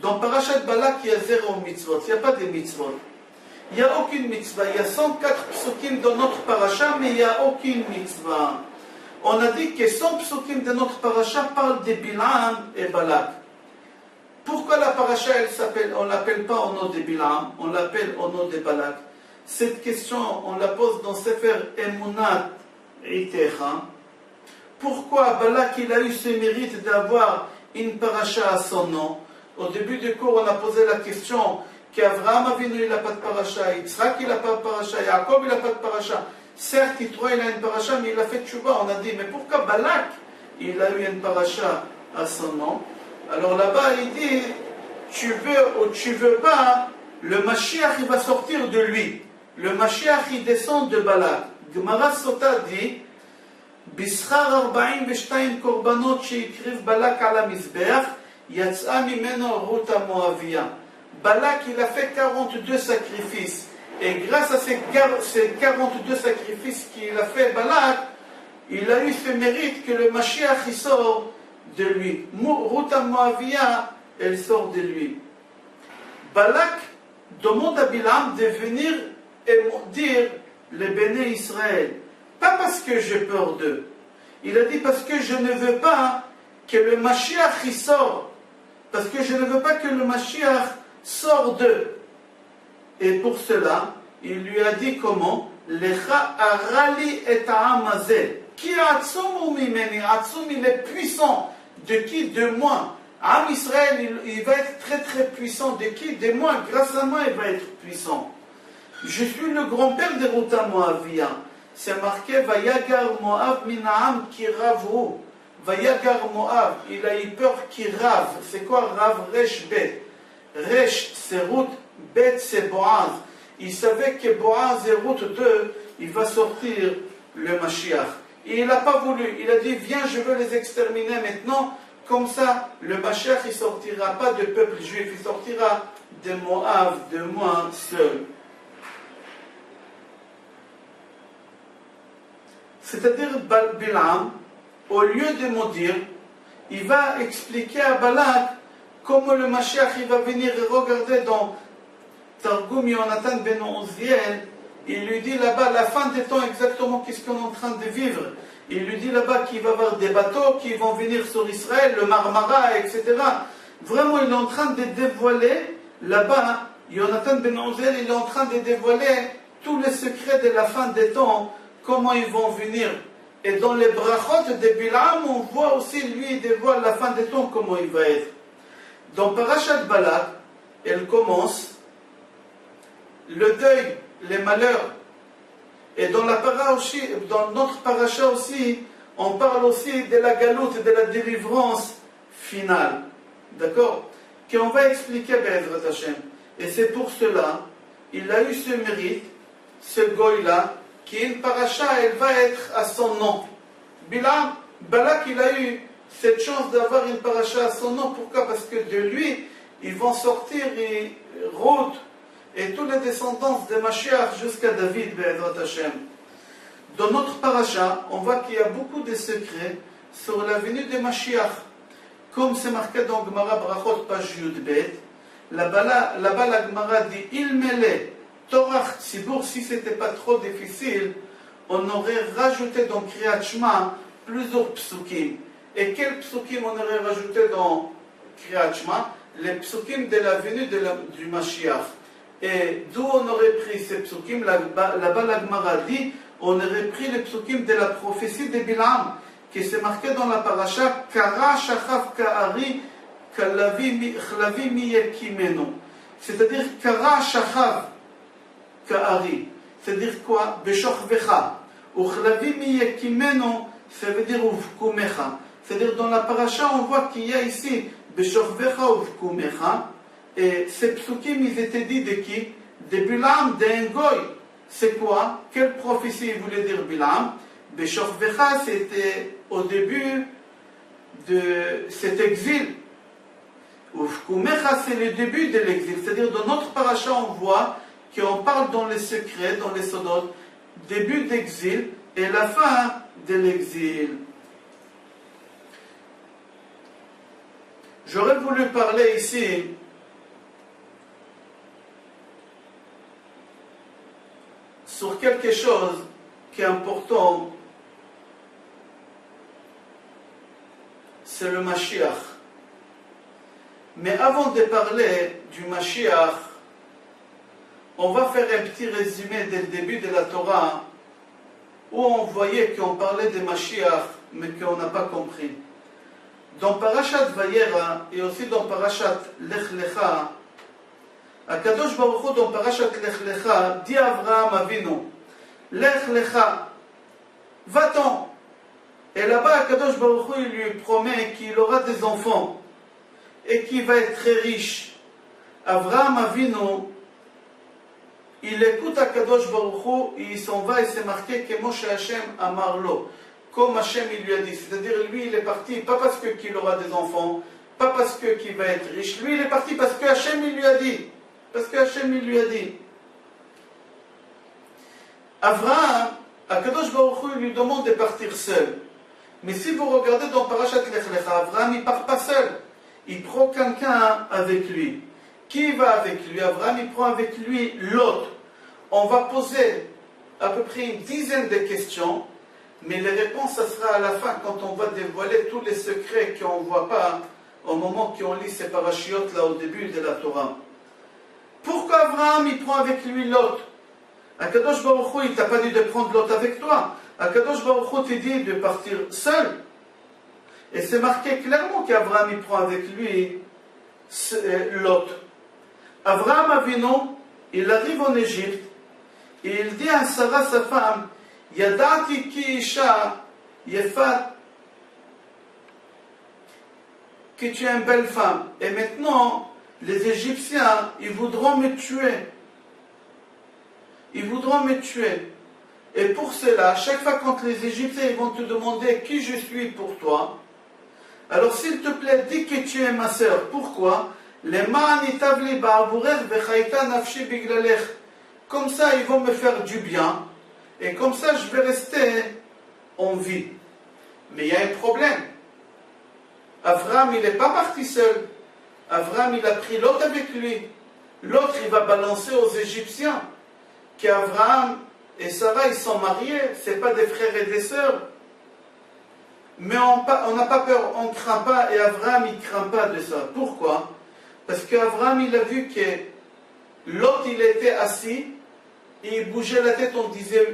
Dans Parashat Balak, il y a 0 mitzvot. Il n'y a pas de mitzvot. Il n'y a aucune mitzvah. Il y a 104 psukim dans notre parasha, mais il n'y a aucune mitzvah. On a dit que 100 psukim de notre parasha parlent de Bilam et Balak. Pourquoi la parasha, on ne l'appelle pas au nom de Bilam, on l'appelle au nom de Balak? Cette question, on la pose dans Sefer Emunat Itecha. Pourquoi Balak il a eu ce mérite d'avoir une paracha à son nom? Au début du cours, on a posé la question qu'Avraham Avinu il n'a pas de paracha, Yitzhak il n'a pas de paracha, Yaakov il n'a pas de paracha. Certes, Yitro il a une paracha, mais il a fait tchouva. On a dit, mais pourquoi Balak il a eu une paracha à son nom? Alors là-bas, il dit, tu veux ou tu veux pas, le Mashiach il va sortir de lui. Le Mashiach il descend de Balak. Gemara Sota dit, Bishar 42 korbanot sheikriv Balak ala mizbeach, yatsa mimeno ruta moavia. Balak il a fait 42 sacrifices. Et grâce à ces 42 sacrifices qu'il a fait Balak, il a eu ce mérite que le Mashiach il sort de lui. Ruta moavia, elle sort de lui. Balak demande à Bilam de venir et dire les bénis Israël. Pas parce que j'ai peur d'eux. Il a dit parce que je ne veux pas que le Mashiach y sorte. Parce que je ne veux pas que le Mashiach sorte d'eux. Et pour cela, il lui a dit comment? Lecha arali et ha'amazeh. Ki atzum mimeni, atzum il est puissant. De qui? De moi. Am Israël, il va être très très puissant. De qui? De moi. Grâce à moi, il va être puissant. Je suis le grand-père de Ruta Moavia. C'est marqué Vayagar Moav Minaam Kiravu. Vayagar Moav, il a eu peur Kirav. C'est quoi Rav? Resh Bet. Resh, c'est Ruth. Bet, c'est Boaz. Il savait que Boaz et Ruth 2, il va sortir le Mashiach. Et il n'a pas voulu. Il a dit, viens, je veux les exterminer maintenant. Comme ça, le Mashiach, il ne sortira pas de peuple juif. Il sortira de Moav, de moi seul. C'est-à-dire, Bilam, au lieu de maudire, il va expliquer à Balak comment le Mashiach il va venir. Regarder dans Targum Yonatan ben Oziel, il lui dit là-bas la fin des temps exactement qu'est-ce qu'on est en train de vivre. Il lui dit là-bas qu'il va y avoir des bateaux qui vont venir sur Israël, le Marmara, etc. Vraiment, il est en train de dévoiler là-bas, Yonatan ben Oziel, il est en train de dévoiler tous les secrets de la fin des temps. Comment ils vont venir. Et dans les brachot de Bilam, on voit aussi, lui, il dévoile la fin des temps, comment il va être. Dans Parashat Balak, elle commence le deuil, les malheurs. Et dans notre parasha aussi, on parle aussi de la galoute, de la délivrance finale. D'accord? Qu'on va expliquer, Be'ezrat Hashem. Et c'est pour cela, il a eu ce mérite, ce goy-là, qui est une paracha, elle va être à son nom. Balak, il a eu cette chance d'avoir une paracha à son nom. Pourquoi? Parce que de lui, ils vont sortir Ruth et tous les descendants de Mashiach jusqu'à David, Be'ezrat Hashem. Dans notre paracha, on voit qu'il y a beaucoup de secrets sur la venue de Mashiach. Comme c'est marqué dans Gemara Brachot, page Yudbet, là-bas la Gemara dit, il mêlait Torah Tzibour, si ce n'était pas trop difficile, on aurait rajouté dans Kriyat Shema plusieurs psukim. Et quels psukim on aurait rajouté dans Kriyat Shema? Les psukim de la venue du Mashiach. Et d'où on aurait pris ces psukim? Là-bas la Gemara dit, on aurait pris les psukim de la prophétie de Bilam, qui s'est marqué dans la paracha, Kara Shachav Ka'ari Chlavi Miyekimeno. C'est-à-dire Kara Shachav Ka'ari, c'est-à-dire quoi? Beshochvecha. Uchlavi miyekimeno, ça veut dire uvkumecha. C'est-à-dire dans la paracha, on voit qu'il y a ici Beshochvecha uvkumecha, Et ces psukim, ils étaient dits de qui? De Bilam, d'un goy. C'est quoi? Quelle prophétie voulait dire Bilam? Beshorvecha, c'était au début de cet exil. Ufkumecha, c'est le début de l'exil. C'est-à-dire, dans notre paracha, on voit qu'on parle dans les secrets, dans les sodotes, début d'exil et la fin de l'exil. J'aurais voulu parler ici sur quelque chose qui est important, c'est le Mashiach. Mais avant de parler du Mashiach, on va faire un petit résumé dès le début de la Torah, où on voyait qu'on parlait de Mashiach, mais qu'on n'a pas compris. Dans Parashat Vayera et aussi dans Parashat Lech Lecha, Akadosh Baruch Hu dans Parashat Lech Lecha dit à Avraham Avinu, Lech Lecha, va-t'en. Et là-bas, Akadosh Baruch Hu, il lui promet qu'il aura des enfants et qu'il va être très riche. Avraham Avinu, il écoute Akadosh Baruch Hu et il s'en va et c'est marqué que Moshe Hashem Amarlo. Comme Hachem il lui a dit, c'est-à-dire lui il est parti, pas parce qu'il aura des enfants, pas parce qu'il va être riche, lui il est parti parce que Hachem il lui a dit, parce que Hachem il lui a dit. Avraham, Akadosh Baruch Hu lui demande de partir seul. Mais si vous regardez dans Parashat Lech Lecha, Avraham il part pas seul, il prend quelqu'un avec lui. Qui va avec lui? Avraham il prend avec lui Lot. On va poser à peu près une dizaine de questions. Mais les réponses, ça sera à la fin, quand on va dévoiler tous les secrets qu'on ne voit pas au moment qu'on lit ces parachiotes là au début de la Torah. Pourquoi Abraham il prend avec lui Lot? Akadosh Baruch Hu, il t'a pas dit de prendre Lot avec toi. Akadosh Baruch Hu t'a dit de partir seul. Et c'est marqué clairement qu'Abraham il prend avec lui Lot. Abraham Avinu, il arrive en Égypte et il dit à Sarah, sa femme, Yadati ki isha yefat, que tu es une belle femme. Et maintenant, les Égyptiens, ils voudront me tuer. Ils voudront me tuer. Et pour cela, à chaque fois quand les Égyptiens ils vont te demander qui je suis pour toi, alors s'il te plaît, dis que tu es ma sœur. Pourquoi? Comme ça, ils vont me faire du bien. Et comme ça, je vais rester en vie. Mais il y a un problème. Avraham, il n'est pas parti seul. Avraham, il a pris l'autre avec lui. L'autre, il va balancer aux Égyptiens qu'Avraham et Sarah, ils sont mariés. Ce n'est pas des frères et des sœurs. Mais on n'a pas peur, on ne craint pas. Et Avraham, il ne craint pas de ça. Pourquoi? Parce qu'Avraham, il a vu que l'autre, il était assis. Et il bougeait la tête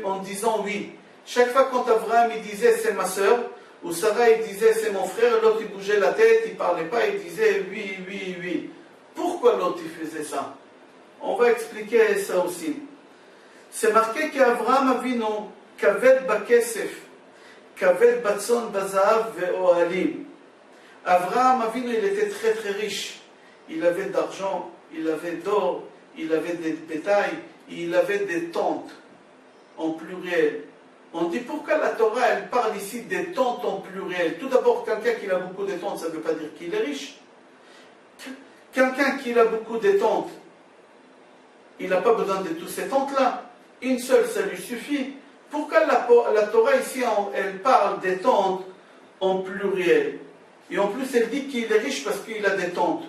en disant oui. Chaque fois quand Avraham il disait c'est ma soeur, ou Sarah il disait c'est mon frère, l'autre il bougeait la tête, il ne parlait pas, il disait oui, oui, oui. Pourquoi l'autre il faisait ça? On va expliquer ça aussi. C'est marqué qu'Avraham Avinu, kaved bakesef, kaved batson bazav ve'ohalim. Avraham Avinu il était très très riche. Il avait d'argent, il avait d'or, il avait des bétails. Il avait des tentes en pluriel. On dit pourquoi la Torah elle parle ici des tentes en pluriel. Tout d'abord, quelqu'un qui a beaucoup de tentes, ça ne veut pas dire qu'il est riche. Quelqu'un qui a beaucoup de tentes, il n'a pas besoin de toutes ces tentes-là. Une seule, ça lui suffit. Pourquoi la Torah ici, elle parle des tentes en pluriel? Et en plus, elle dit qu'il est riche parce qu'il a des tentes.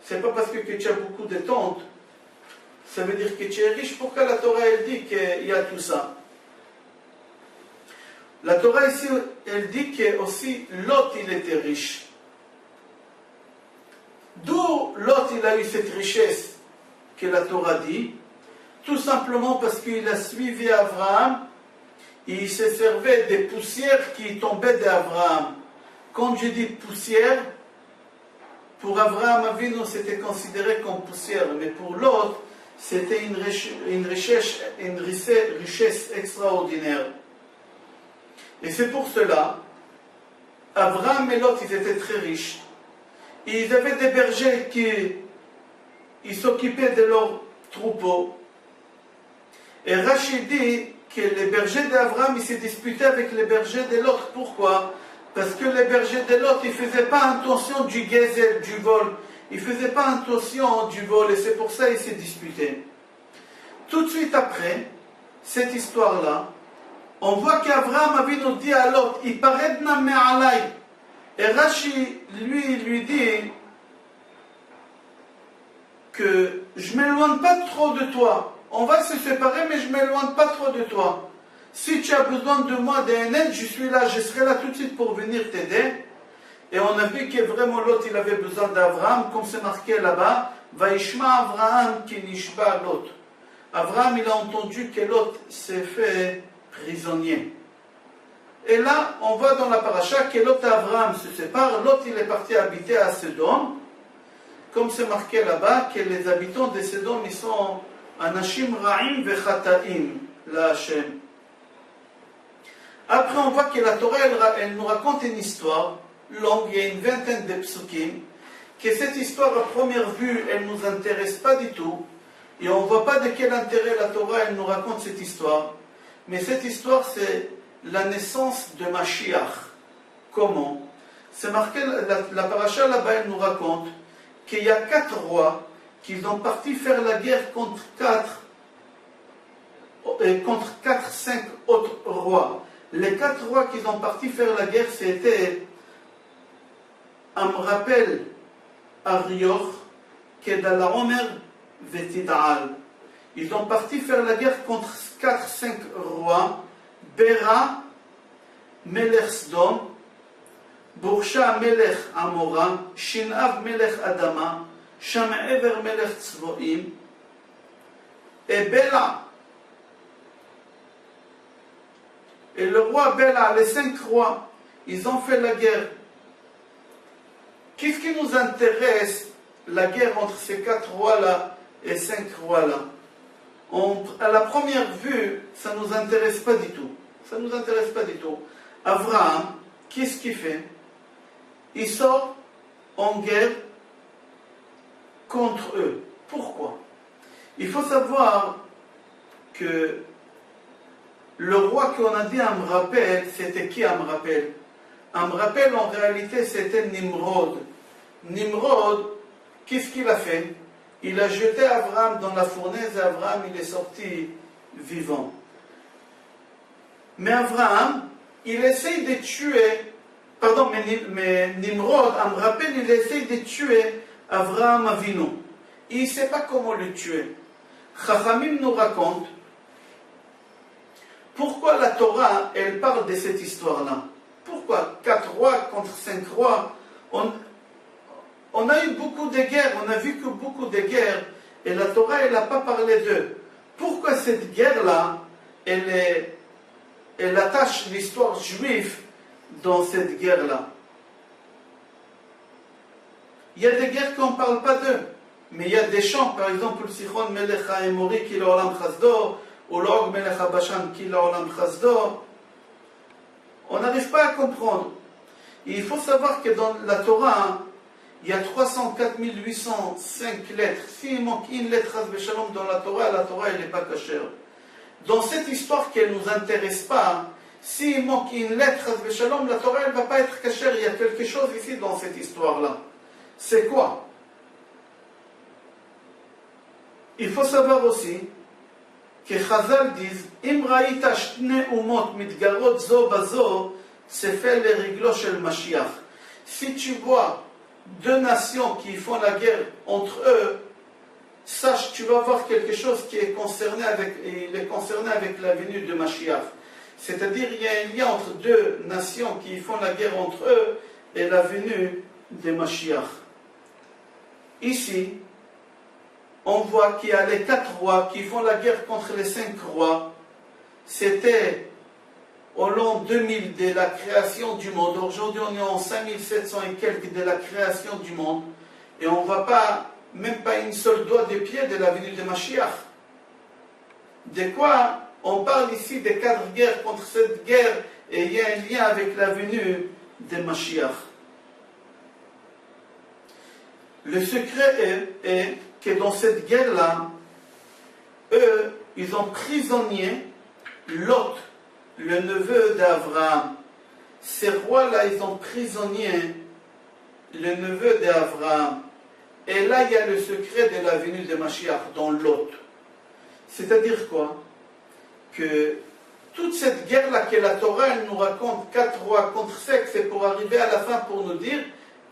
Ce n'est pas parce que tu as beaucoup de tentes. Ça veut dire que tu es riche. Pourquoi la Torah, elle dit qu'il y a tout ça? La Torah ici, elle dit que aussi Lot, il était riche. D'où Lot, il a eu cette richesse que la Torah dit? Tout simplement parce qu'il a suivi Abraham et il se servait des poussières qui tombaient d'Abraham. Quand je dis poussière, pour Abraham Avinu, c'était considéré comme poussière, mais pour Lot, c'était une richesse extraordinaire. Et c'est pour cela, Abraham et Lot, ils étaient très riches. Et ils avaient des bergers ils s'occupaient de leurs troupeaux. Et Rachid dit que les bergers d'Abraham, ils se disputaient avec les bergers de l'autre. Pourquoi? Parce que les bergers de l'autre, ils ne faisaient pas attention du gazelle, du vol. Ils ne faisaient pas attention du vol et c'est pour ça qu'ils se disputaient. Tout de suite après cette histoire-là, on voit qu'Abraham avait nous dit à l'autre, il paraît de alay. Et Rachid, lui dit que je ne m'éloigne pas trop de toi. On va se séparer, mais je ne m'éloigne pas trop de toi. Si tu as besoin de moi, d'un aide, je suis là, je serai là tout de suite pour venir t'aider. Et on a vu que vraiment l'autre, il avait besoin d'Abraham, comme c'est marqué là-bas, Vaishma Abraham qui nishba l'autre. Abraham, il a entendu que l'autre s'est fait prisonnier. Et là, on voit dans la paracha que l'autre Abraham se sépare, l'autre il est parti habiter à Sodome, comme c'est marqué là-bas, que les habitants de Sodome, ils sont Anashim Ra'im Vechata'im, la Hashem. Après, on voit que la Torah, elle nous raconte une histoire longue, il y a une vingtaine de psukim, que cette histoire, à première vue, elle ne nous intéresse pas du tout, et on ne voit pas de quel intérêt la Torah, elle nous raconte cette histoire. Mais cette histoire, c'est la naissance de Mashiach. Comment? C'est marqué, la paracha là-bas, elle nous raconte qu'il y a 4 rois qui sont partis faire la guerre contre 5 autres rois. Les 4 rois qui sont partis faire la guerre, c'était Amrapel, Arior, Kedala Omer, Vetidal. Ils sont partis faire la guerre contre 4-5 rois, Bera, Melech Sdom, Borsha Melech Amora, Shinav Melech Adama, Sham'ever Melech Tzvoim, et Bela. Et le roi Bela, les 5 rois, ils ont fait la guerre. Qu'est-ce qui nous intéresse, la guerre entre ces 4 rois-là et 5 rois-là? À la première vue, ça ne nous intéresse pas du tout. Ça ne nous intéresse pas du tout. Abraham, qu'est-ce qu'il fait? Il sort en guerre contre eux. Pourquoi? Il faut savoir que le roi qu'on a dit Amrapel, c'était qui Amrapel? Amrapel, en réalité, c'était Nimrod. Nimrod, qu'est-ce qu'il a fait? Il a jeté Abraham dans la fournaise et Abraham, il est sorti vivant. Mais Abraham, il essaye de tuer, mais Nimrod, Amrapel, il essaye de tuer Abraham Avinu. Il ne sait pas comment le tuer. Chachamim nous raconte pourquoi la Torah, elle parle de cette histoire-là. Pourquoi 4 rois contre 5 rois? On a eu beaucoup de guerres, on a vu que beaucoup de guerres, et la Torah, elle n'a pas parlé d'eux. Pourquoi cette guerre-là, elle attache l'histoire juive dans cette guerre-là? Il y a des guerres qu'on ne parle pas d'eux, mais il y a des chants, par exemple, Sichon Melech HaEmori ki l'olam chasdo, ou l'Og Melech HaBashan ki l'olam chasdo. On n'arrive pas à comprendre. Et il faut savoir que dans la Torah, il y a 304 805 lettres. S'il manque une lettre dans la Torah elle n'est pas cachère. Dans cette histoire qui ne nous intéresse pas, s'il manque une lettre, la Torah elle ne va pas être cachère. Il y a quelque chose ici dans cette histoire-là. C'est quoi? Il faut savoir aussi que Chazal disent Im raïta shtne umot mitgarot zo bazo, c'est fait les réglo shel Mashiach. Si tu vois 2 nations qui font la guerre entre eux, sache, tu vas voir quelque chose qui est concerné avec la venue de Mashiach. C'est-à-dire, il y a un lien entre 2 nations qui font la guerre entre eux et la venue de Mashiach. Ici, on voit qu'il y a les 4 rois qui font la guerre contre les 5 rois. C'était au long 2000 de la création du monde. Aujourd'hui, on est en 5700 et quelques de la création du monde. Et on ne voit pas, même pas une seule doigt de pied de la venue de Mashiach. De quoi on parle ici des 4 guerres contre cette guerre, et il y a un lien avec la venue de Mashiach. Le secret est que dans cette guerre-là, eux, ils ont prisonnier Lot, le neveu d'Abraham. Ces rois-là, ils ont prisonnier le neveu d'Abraham. Et là, il y a le secret de la venue de Mashiach dans Lot. C'est-à-dire quoi? Que toute cette guerre-là que la Torah elle nous raconte, 4 rois contre 5, c'est pour arriver à la fin pour nous dire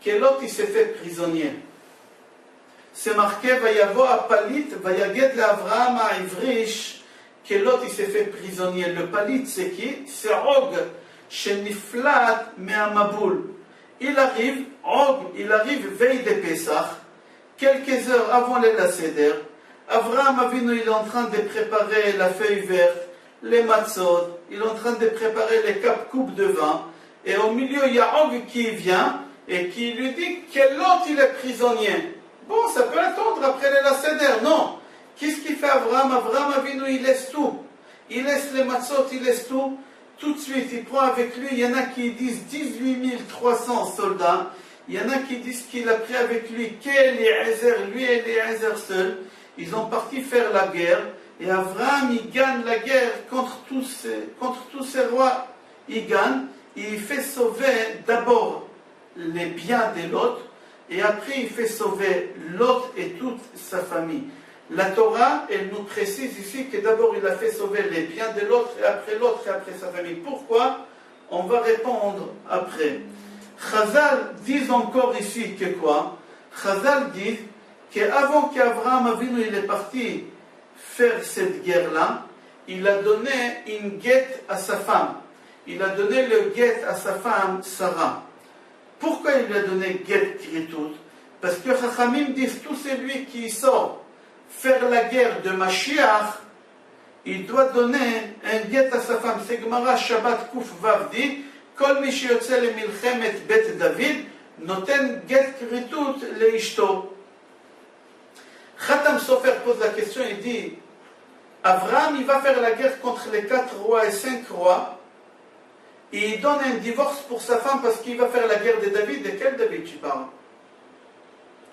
que Lot il s'est fait prisonnier. C'est marqué Vayavo à Palit, Vayaged l'Avraham à Ivrish, que Lot il s'est fait prisonnier. Le Palit c'est qui? C'est Og, Sheniflat Me'amaboul. Il arrive veille de Pessah, quelques heures avant la Seder. Avraham Avinu il est en train de préparer la feuille verte, les matzot, il est en train de préparer les coupes de vin, et au milieu il y a Og qui vient et qui lui dit que l'autre il est prisonnier. Bon, ça peut attendre après la Seder, non. Qu'est-ce qu'il fait Avraham? Avraham Avinu il laisse tout. Il laisse les matzot, il laisse tout. Tout de suite, il prend avec lui, il y en a qui disent 18 300 soldats, il y en a qui disent qu'il a pris avec lui qu'Eliezer, lui et Eliezer seul. Ils ont parti faire la guerre, et Avraham, il gagne la guerre contre tous ces rois. Il gagne, il fait sauver d'abord les biens de Lot, et après il fait sauver Lot et toute sa famille. La Torah, elle nous précise ici que d'abord il a fait sauver les biens de l'autre, et après sa famille. Pourquoi? On va répondre après. Chazal dit encore ici que quoi? Chazal dit qu'avant qu'Avraham Avinu il est parti faire cette guerre-là, il a donné une guette à sa femme. Il a donné le guette à sa femme Sarah. Pourquoi il lui a donné guette Kritout? Parce que Chachamim disent tout celui qui sort faire la guerre de Mashiach, il doit donner un guet à sa femme. C'est Gemara Shabbat Kuf Vav dit Kol mi sheyotze lemilchemet bet David noten get kritut leishto. Khatam Sofer pose la question, il dit Avraham il va faire la guerre contre les 4 rois et 5 rois, et il donne un divorce pour sa femme parce qu'il va faire la guerre de David. De quel David tu parles?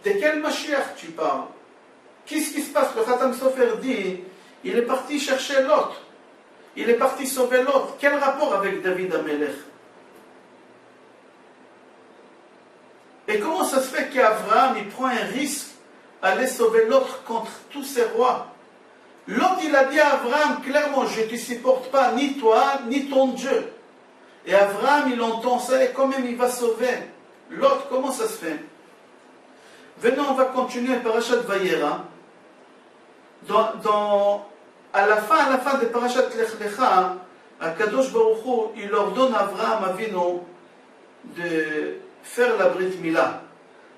De quel Mashiach tu parles? Qu'est-ce qui se passe? Le Khatam Sofer dit, il est parti chercher l'autre. Il est parti sauver l'autre. Quel rapport avec David Amelech? Et comment ça se fait qu'Avraham, il prend un risque à aller sauver l'autre contre tous ces rois? L'autre, il a dit à Avraham, clairement, je ne te supporte pas, ni toi, ni ton Dieu. Et Avraham, il entend ça, et quand même, il va sauver l'autre. Comment ça se fait? Venez, on va continuer Parashat Vayera. À la fin de Parashat Lech Lecha, Kadosh Baruch Hu, il ordonne à Avraham Avinu de faire la Brit Mila.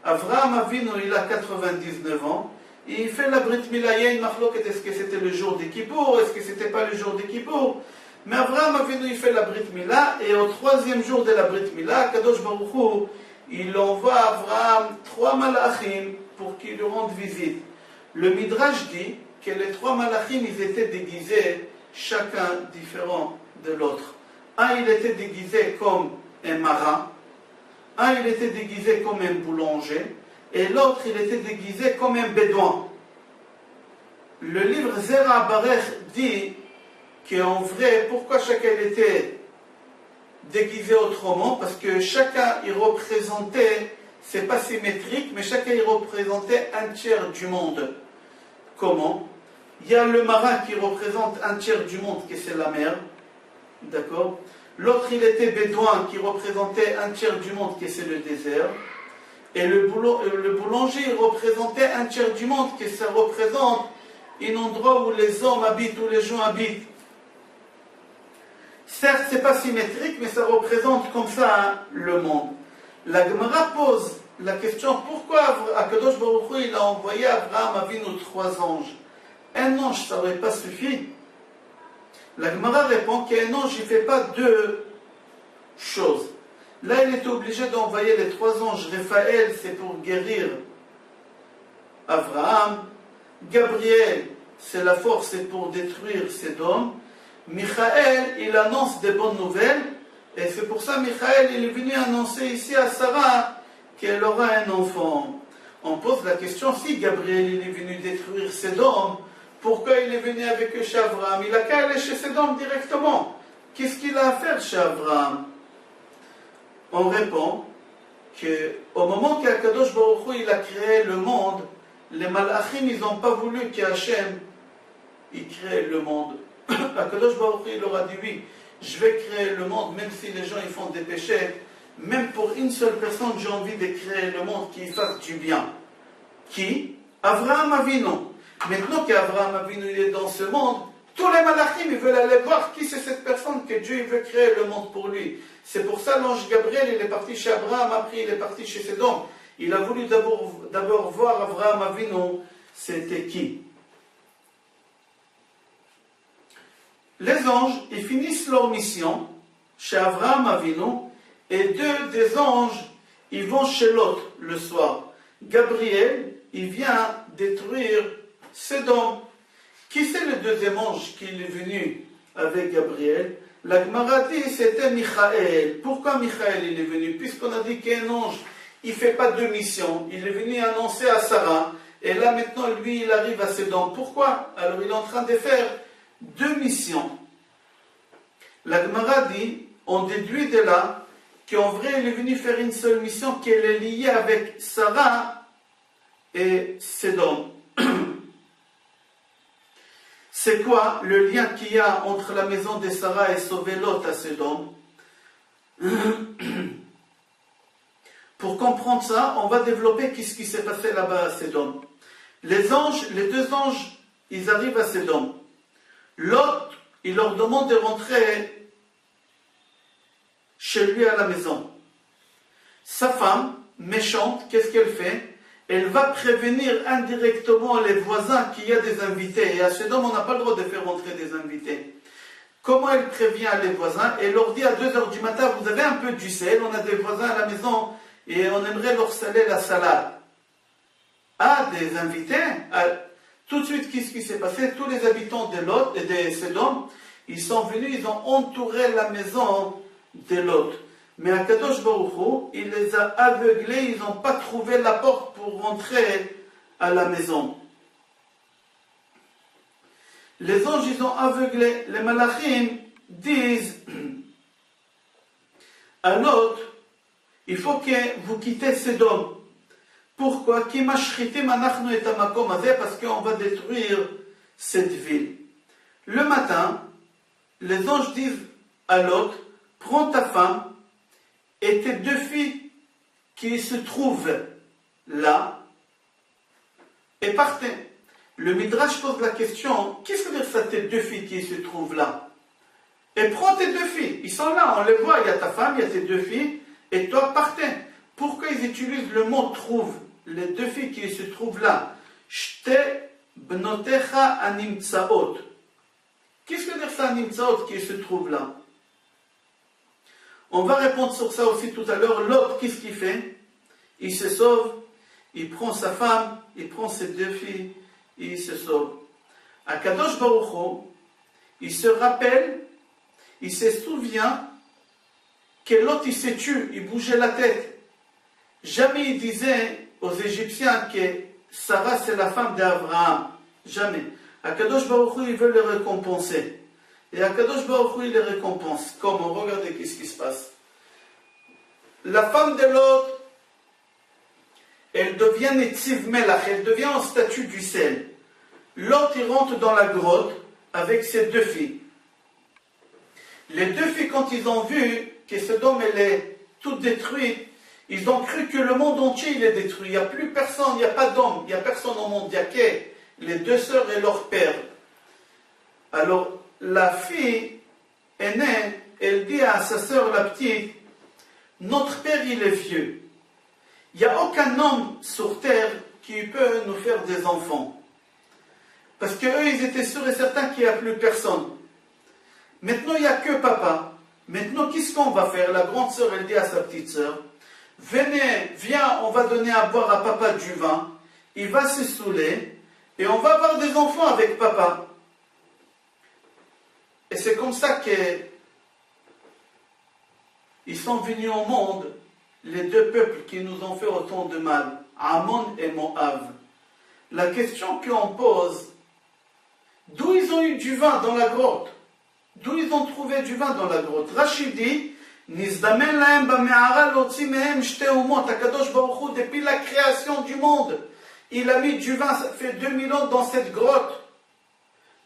Avraham Avinu, il a 99 ans, et il fait la Brit Mila. Il y a une marloquette, est-ce que c'était le jour des Kippour, est-ce que c'était pas le jour des Kippour? Mais Avraham Avinu, il fait la Brit Mila, et au 3e jour de la Brit Mila, Kadosh Baruch Hu, il envoie à Avraham 3 malachim pour qu'ils lui rendent visite. Le Midrash dit que les 3 malachim, ils étaient déguisés, chacun différent de l'autre. Un, il était déguisé comme un marin, un, il était déguisé comme un boulanger, et l'autre, il était déguisé comme un bédouin. Le livre Zera Barech dit qu'en vrai, pourquoi chacun était déguisé autrement? Parce que chacun, il représentait, c'est pas symétrique, mais chacun, il représentait un tiers du monde. Comment? Il y a le marin qui représente un tiers du monde, qui c'est la mer, d'accord? L'autre, il était bédouin, qui représentait un tiers du monde, qui c'est le désert. Et le boulanger, il représentait un tiers du monde, qui ça représente un endroit où les hommes habitent, où les gens habitent. Certes, c'est pas symétrique, mais ça représente comme ça le monde. La Gemara pose la question, pourquoi Akadosh Baruch Hu, il a envoyé Avraham Avinu 3 anges? Un ange, ça n'aurait pas suffi? La Gemara répond qu'un ange, il ne fait pas 2 choses. Là, il était obligé d'envoyer les 3 anges. Raphaël, c'est pour guérir Avraham. Gabriel, c'est la force, c'est pour détruire Sodome. Michaël, il annonce des bonnes nouvelles. Et c'est pour ça, Michaël, il est venu annoncer ici à Sarah qu'elle aura un enfant. on pose la question, si Gabriel il est venu détruire Sédom, pourquoi il est venu avec eux chez Abraham? Il a qu'à aller chez Sédom directement. Qu'est-ce qu'il a à faire chez Abraham? On répond qu'au moment qu'Akadosh Baruch Hu il a créé le monde, les Malachim ils n'ont pas voulu qu'Hachem il crée le monde. Akadosh Baruch Hu il leur a dit oui, je vais créer le monde même si les gens ils font des péchés. Même pour une seule personne, j'ai envie de créer le monde qui fasse du bien. Qui? Abraham Avinu. Maintenant qu'Abraham Avinu est dans ce monde, tous les malachim ils veulent aller voir qui c'est cette personne que Dieu il veut créer le monde pour lui. C'est pour ça l'ange Gabriel il est parti chez Abraham, après il est parti chez Sédom. Il a voulu d'abord voir Abraham Avinu, c'était qui? Les anges, ils finissent leur mission chez Abraham Avinu. Et deux des anges, ils vont chez l'autre le soir. Gabriel, il vient détruire Sédom. Qui c'est le deuxième ange qui est venu avec Gabriel? La Gemara dit c'était Michaël. Pourquoi Michaël il est venu? Puisqu'on a dit qu'un ange, il ne fait pas deux missions. Il est venu annoncer à Sarah. Et là maintenant, lui, il arrive à Sédom. Pourquoi? Alors il est en train de faire deux missions. La Gemara dit, on déduit de là, qu'en vrai, il est venu faire une seule mission qui est liée avec Sarah et Sédom. C'est quoi le lien qu'il y a entre la maison de Sarah et sauver Lot à Sédom? Pour comprendre ça, on va développer ce qui s'est passé là-bas à Sédom. Les deux anges, ils arrivent à Sédom. Lot, il leur demande de rentrer chez lui à la maison. Sa femme, méchante, qu'est-ce qu'elle fait? Elle va prévenir indirectement les voisins qu'il y a des invités. Et à Sédom, on n'a pas le droit de faire rentrer des invités. Comment elle prévient les voisins? Elle leur dit à 2h du matin, vous avez un peu du sel, on a des voisins à la maison et on aimerait leur saler la salade. Ah, des invités? Tout de suite, qu'est-ce qui s'est passé? Tous les habitants de Lot et de Sédom, ils sont venus, ils ont entouré la maison de Lot. Mais Akadosh Baruch Hu, il les a aveuglés, ils n'ont pas trouvé la porte pour rentrer à la maison. Les anges, ils ont aveuglé. Les malachim disent à Lot, il faut que vous quittez Sédom. Pourquoi? Parce qu'on va détruire cette ville. Le matin, les anges disent à Lot, prends ta femme et tes deux filles qui se trouvent là et partez. Le Midrash pose la question, qu'est-ce que veut dire ça, tes deux filles qui se trouvent là? Et prends tes deux filles, ils sont là, on les voit, il y a ta femme, il y a tes deux filles, et toi partez. Pourquoi ils utilisent le mot trouve? Les deux filles qui se trouvent là. Shte bnotecha animtsaot. Qu'est-ce que veut dire ça, animtsaot, qui se trouve là? On va répondre sur ça aussi tout à l'heure. L'autre, qu'est-ce qu'il fait? Il se sauve, il prend sa femme, il prend ses deux filles, et il se sauve. Akadosh Baruch Hu, il se rappelle, il se souvient que l'autre il s'est tué, il bougeait la tête. Jamais il disait aux Égyptiens que Sarah c'est la femme d'Abraham. Jamais. Akadosh Baruch Hu, il veut le récompenser. Et Akadosh Baruch Hu, il les récompense. Comment? Regardez qu'est-ce qui se passe. La femme de l'autre, elle devient Netziv Melach, elle devient en statut du sel. L'autre, il rentre dans la grotte avec ses deux filles. Les deux filles, quand ils ont vu que Sodome, elle est toute détruite, ils ont cru que le monde entier, il est détruit. Il n'y a plus personne, il n'y a pas d'homme, il n'y a personne au monde. Il n'y a que les deux sœurs et leur père. Alors, la fille aînée, elle dit à sa sœur, la petite, notre père, il est vieux. Il n'y a aucun homme sur terre qui peut nous faire des enfants. Parce qu'eux, ils étaient sûrs et certains qu'il n'y a plus personne. Maintenant, il n'y a que papa. Maintenant, qu'est-ce qu'on va faire? La grande sœur, elle dit à sa petite sœur, venez, viens, on va donner à boire à papa du vin. Il va se saouler et on va avoir des enfants avec papa. Et c'est comme ça qu'ils sont venus au monde, les deux peuples qui nous ont fait autant de mal. Ammon et Moab. La question qu'on pose, d'où ils ont eu du vin dans la grotte? D'où ils ont trouvé du vin dans la grotte? Rachid dit, Nizdamen lahem bame'ara lotzi mehem shte umot. Akadosh Baruch Hu, depuis la création du monde, il a mis du vin, ça fait 2000 ans dans cette grotte,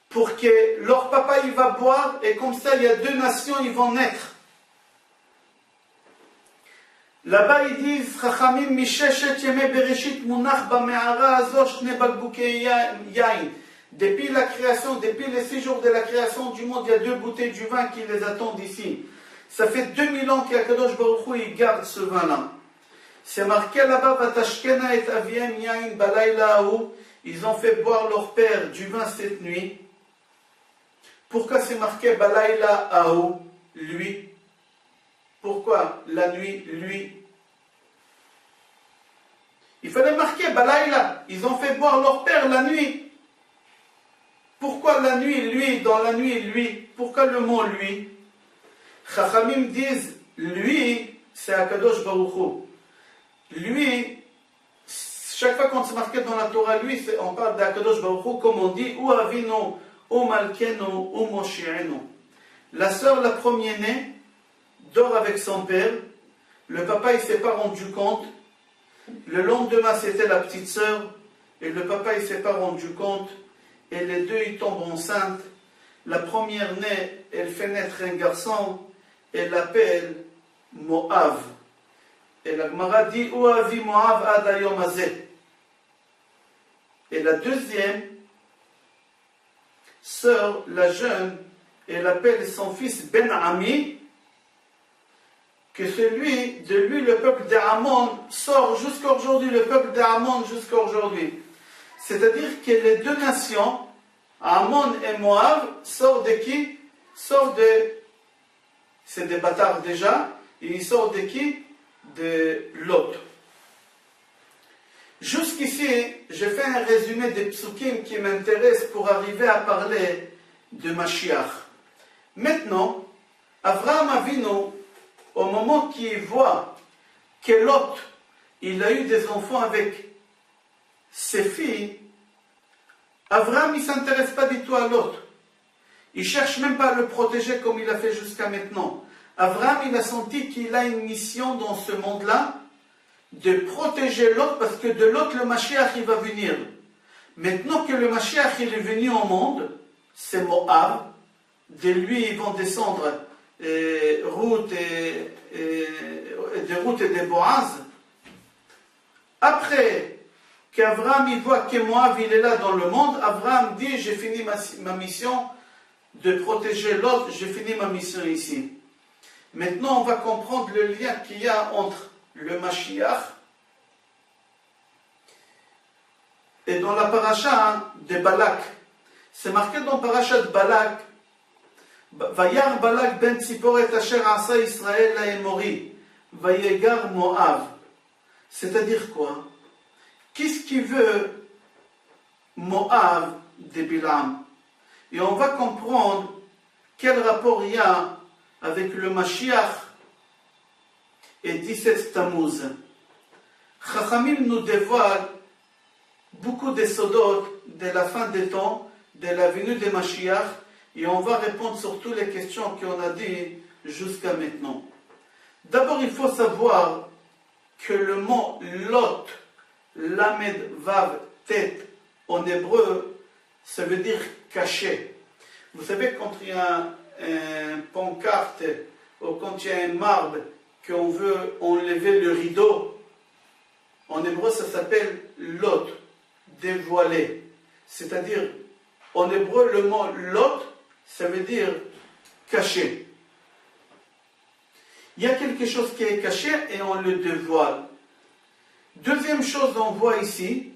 pour que leur papa il va boire, et comme ça il y a deux nations, ils vont naître. Là-bas ils disent, Chachamim misheshet yeme bereshit munach bame'ara azo shne bakbukei yain. Depuis la création, depuis les 6 jours de la création du monde, il y a 2 bouteilles du vin qui les attendent ici. Ça fait 2000 ans qu'Akadosh Baruch Hu, il garde ce vin-là. C'est marqué là-bas, Vatashkena et aviem yain balayla ahu. Ils ont fait boire leur père du vin cette nuit. Pourquoi c'est marqué balayla ahu, lui? Pourquoi la nuit, lui? Il fallait marquer balayla. Ils ont fait boire leur père la nuit. Pourquoi la nuit, lui, dans la nuit, lui? Pourquoi le mot lui? Chachamim disent, lui, c'est Akadosh Baruch Hu. Lui, chaque fois qu'on se marquait dans la Torah, lui, on parle d'Akadosh Baruch Hu, comme on dit, ou Avinu, ou Malkenu, ou Moshi'enu. La sœur, la première-née, dort avec son père. Le papa, il ne s'est pas rendu compte. Le lendemain, c'était la petite sœur. Et le papa, il ne s'est pas rendu compte. Et les deux, ils tombent enceintes. La première-née, elle fait naître un garçon. Elle l'appelle Moab. Et la Gemara dit, Ouavi Moab adayom azeh. Et la deuxième sœur, la jeune, elle appelle son fils Ben Ami, que de lui, le peuple d'Ammon sort jusqu'à aujourd'hui, le peuple d'Ammon jusqu'à aujourd'hui. C'est-à-dire que les deux nations, Ammon et Moab, sortent de qui? C'est des bâtards déjà, et ils sortent de qui? De Lot. Jusqu'ici, j'ai fait un résumé des psukim qui m'intéressent pour arriver à parler de Mashiach. Maintenant, Avraham Avinu, au moment qu'il voit que Lot, il a eu des enfants avec ses filles, Avraham, il ne s'intéresse pas du tout à Lot. Il ne cherche même pas à le protéger comme il a fait jusqu'à maintenant. Avraham, il a senti qu'il a une mission dans ce monde-là, de protéger Lot, parce que de Lot, le Mashiach, il va venir. Maintenant que le Mashiach, il est venu au monde, c'est Moab, de lui, ils vont descendre Ruth et de Boaz. Après qu'Avraham il voit que Moab il est là dans le monde, Avraham dit, j'ai fini ma mission de protéger l'autre, j'ai fini ma mission ici. Maintenant on va comprendre le lien qu'il y a entre le Mashiach et dans la paracha de Balak. C'est marqué dans la paracha de Balak, Vayar Balak ben Tziporet asher asa Israël laemori, Vayegar Moab. C'est-à-dire quoi? Qu'est-ce qui veut Moab de Bilam? Et on va comprendre quel rapport il y a avec le Mashiach et 17 Tammuz. Chachamim nous dévoile beaucoup de sodotes de la fin des temps, de la venue de Mashiach, et on va répondre sur toutes les questions qu'on a dit jusqu'à maintenant. D'abord, il faut savoir que le mot Lot, Lamed Vav Tet, en hébreu, ça veut dire caché. Vous savez, quand il y a un pancarte ou quand il y a un marbre qu'on veut enlever le rideau, en hébreu ça s'appelle Lot, dévoilé. C'est-à-dire, en hébreu, le mot Lot, ça veut dire caché. Il y a quelque chose qui est caché et on le dévoile. Deuxième chose, on voit ici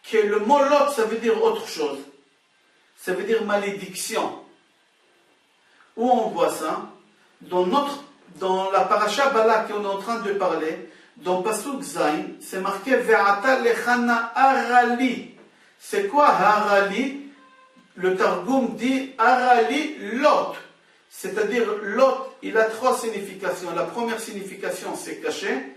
que le mot Lot, ça veut dire autre chose. Ça veut dire malédiction. Où on voit ça? Dans la paracha Balak qu'on est en train de parler, dans Pasuk Zain, c'est marqué Ve'ata lechana harali. C'est quoi harali? Le Targum dit harali Lot. C'est-à-dire Lot, il a 3 significations. La première signification, c'est caché.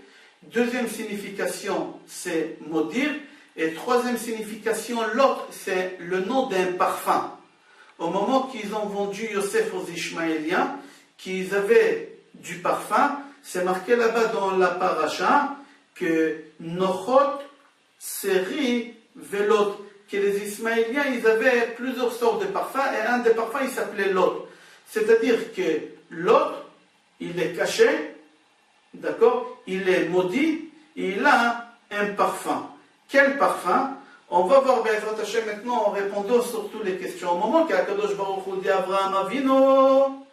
Deuxième signification, c'est maudire. Et troisième signification, l'autre, c'est le nom d'un parfum. Au moment qu'ils ont vendu Yosef aux Ishmaéliens, qu'ils avaient du parfum, c'est marqué là-bas dans la paracha que Nochot, Seri, Velot, que les Ismaéliens, ils avaient plusieurs sortes de parfums, et un des parfums, il s'appelait Lot. C'est-à-dire que l'autre, il est caché, d'accord, il est maudit, et il a un parfum. Quel parfum? On va voir Be'ezrat Hashem maintenant en répondant sur toutes les questions. Au moment qu'Akadosh Baruch Hu dit à Abraham Avino,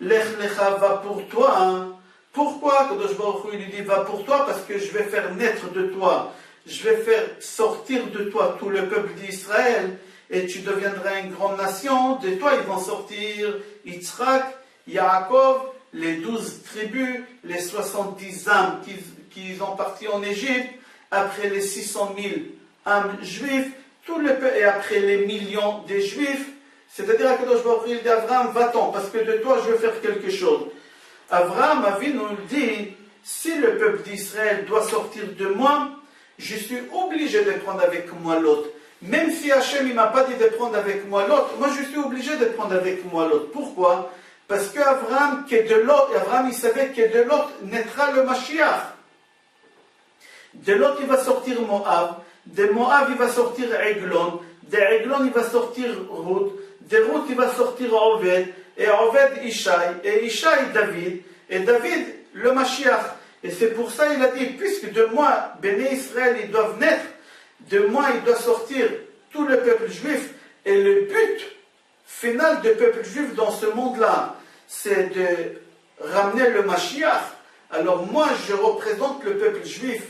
Lech Lecha va pour toi. Pourquoi Akadosh Baruch Hu lui dit va pour toi? Parce que je vais faire naître de toi, je vais faire sortir de toi tout le peuple d'Israël, et tu deviendras une grande nation. De toi ils vont sortir Yitzhak, Yaakov, les 12 tribus, les 70 âmes qui ont parti en Égypte, après les 600 000 âmes juifs, tout le peuple, et après les millions des juifs. C'est-à-dire que Baruch Hu dit à Abraham, va-t'en, parce que de toi je veux faire quelque chose. Abraham Avinu nous dit, si le peuple d'Israël doit sortir de moi, je suis obligé de prendre avec moi l'autre. Même si Hachem ne m'a pas dit de prendre avec moi l'autre, moi je suis obligé de prendre avec moi l'autre. Pourquoi? Parce qu'Abraham, il savait que de l'autre naîtra le Mashiach. De l'autre, il va sortir Moab. De Moab, il va sortir Eglon. De Eglon, il va sortir Ruth. De Ruth, il va sortir Oved. Et Oved, Ishaï. Et Ishaï, David. Et David, le Mashiach. Et c'est pour ça qu'il a dit, puisque de moi, Béné Israël, ils doivent naître, de moi, il doit sortir tout le peuple juif. Et le but final du peuple juif dans ce monde-là, c'est de ramener le Mashiach. Alors moi, je représente le peuple juif.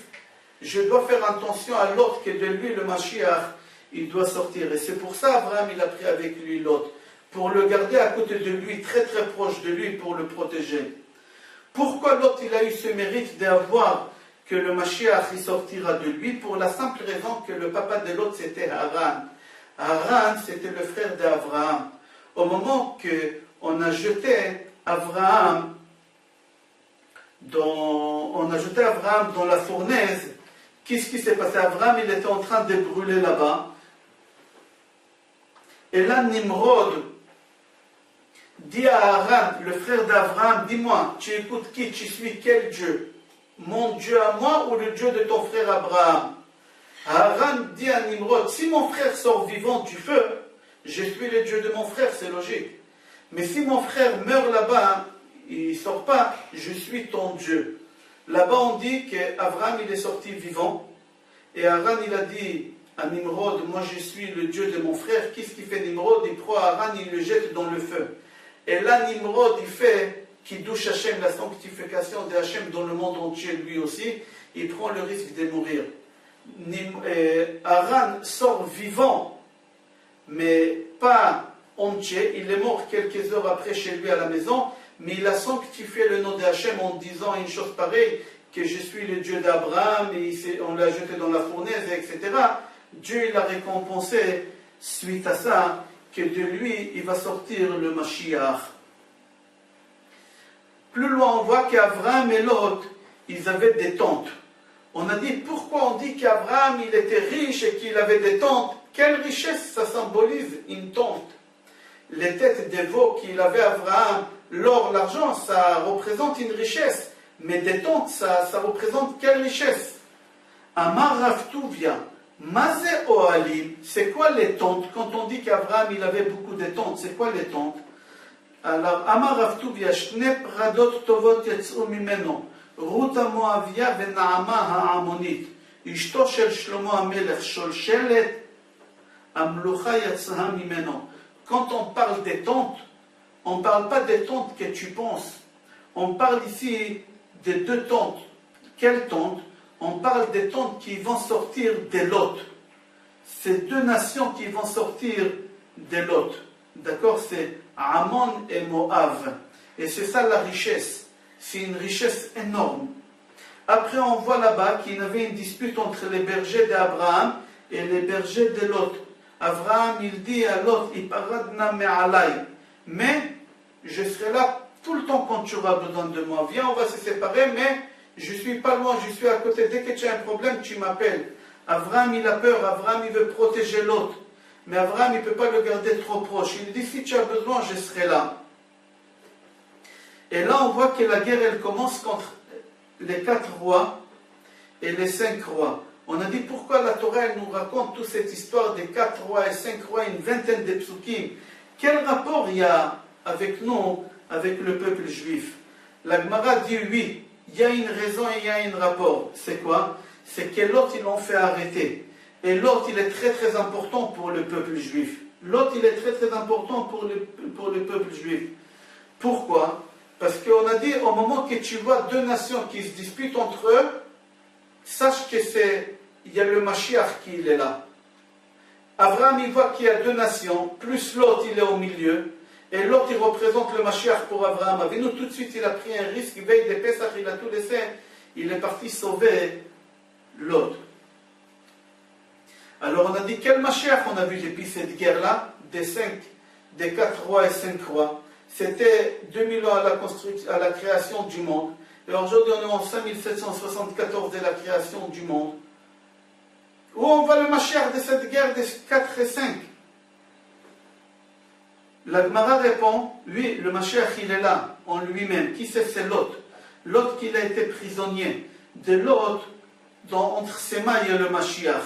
Je dois faire attention à l'autre que de lui, le Mashiach, il doit sortir. Et c'est pour ça Abraham, il a pris avec lui l'autre, pour le garder à côté de lui, très très proche de lui, pour le protéger. Pourquoi l'autre, il a eu ce mérite d'avoir que le Mashiach, il sortira de lui? Pour la simple raison que le papa de l'autre, c'était Haran. Haran, c'était le frère d'Abraham. Au moment qu'on a jeté Abraham dans la fournaise, qu'est-ce qui s'est passé? Abraham, il était en train de brûler là-bas. Et là, Nimrod dit à Haran, le frère d'Abraham, dis-moi, tu écoutes qui? Tu suis quel Dieu? Mon Dieu à moi ou le Dieu de ton frère Abraham? Haran dit à Nimrod, si mon frère sort vivant du feu, je suis le Dieu de mon frère, c'est logique. Mais si mon frère meurt là-bas, il ne sort pas, je suis ton Dieu. Là-bas, on dit qu'Abraham, il est sorti vivant. Et Haran, il a dit à Nimrod, moi je suis le Dieu de mon frère. Qu'est-ce qu'il fait Nimrod? Il prend Haran, il le jette dans le feu. Et là, Nimrod, il fait Kiddush Hashem, la sanctification de Hashem dans le monde entier, lui aussi. Il prend le risque de mourir. Haran sort vivant, mais pas entier. Il est mort quelques heures après chez lui à la maison. Mais il a sanctifié le nom de Hachem en disant une chose pareille, que je suis le Dieu d'Abraham, et on l'a jeté dans la fournaise, etc. Dieu, il a récompensé, suite à ça, que de lui, il va sortir le Mashiach. Plus loin, on voit qu'Abraham et Lot, ils avaient des tentes. On a dit, pourquoi on dit qu'Abraham, il était riche et qu'il avait des tentes? Quelle richesse ça symbolise une tente? Les têtes des veaux qu'il avait Abraham, l'or, l'argent, ça représente une richesse. Mais des tentes, ça représente quelle richesse? Amar Rav Tuvia, Mazé Ohalim, c'est quoi les tentes? Quand on dit qu'Abraham il avait beaucoup de tentes, c'est quoi les tentes? Alors, Amar Rav Tuvia, Shne Pradot Tovot Yetsu Mimeno, Ruta Moavia Venaama Ha'amonit, Ishto Shel Shlomo HaMelech Sholshelet, Amlucha Yetsaha Mimeno. Quand on parle des tentes, on ne parle pas des tentes que tu penses. On parle ici des deux tentes. Quelles tentes? On parle des tentes qui vont sortir de Lot. C'est deux nations qui vont sortir de Lot. D'accord? C'est Ammon et Moab. Et c'est ça la richesse. C'est une richesse énorme. Après, on voit là-bas qu'il y avait une dispute entre les bergers d'Abraham et les bergers de Lot. Abraham, il dit à Lot, Iparadna me'alai. Mais je serai là tout le temps quand tu auras besoin de moi. Viens, on va se séparer, mais je suis pas loin, je suis à côté. Dès que tu as un problème, tu m'appelles. Abraham, il a peur. Abraham, il veut protéger l'autre. Mais Abraham, il ne peut pas le garder trop proche. Il dit, si tu as besoin, je serai là. Et là, on voit que la guerre, elle commence contre les 4 rois et les 5 rois. On a dit, pourquoi la Torah, elle nous raconte toute cette histoire des 4 rois et 5 rois, une vingtaine de psukim. Quel rapport il y a avec nous, avec le peuple juif? La Gemara dit, oui, il y a une raison et il y a un rapport. C'est quoi? C'est que l'autre, ils l'ont fait arrêter. Et l'autre, il est très très important pour le peuple juif. L'autre, il est très très important pour le peuple juif. Pourquoi? Parce qu'on a dit, au moment que tu vois 2 nations qui se disputent entre eux, sache que il y a le Mashiach qui est là. Abraham, il voit qu'il y a 2 nations, plus l'autre, il est au milieu. Et l'autre, il représente le Mashiach pour Abraham. Avec nous, tout de suite, il a pris un risque, veille des Pesach, il a tout laissé. Il est parti sauver l'autre. Alors on a dit, quel Mashiach on a vu depuis cette guerre-là, des 4 rois et 5 rois. C'était 2000 ans à la création du monde. Et aujourd'hui, on est en 5774 de la création du monde. Où on voit le Mashiach de cette guerre des 4 et 5? La Gemara répond, oui, le Mashiach, il est là, en lui-même. Qui c'est l'autre? L'autre qui a été prisonnier. De l'autre, entre ses mains, il y a le Mashiach.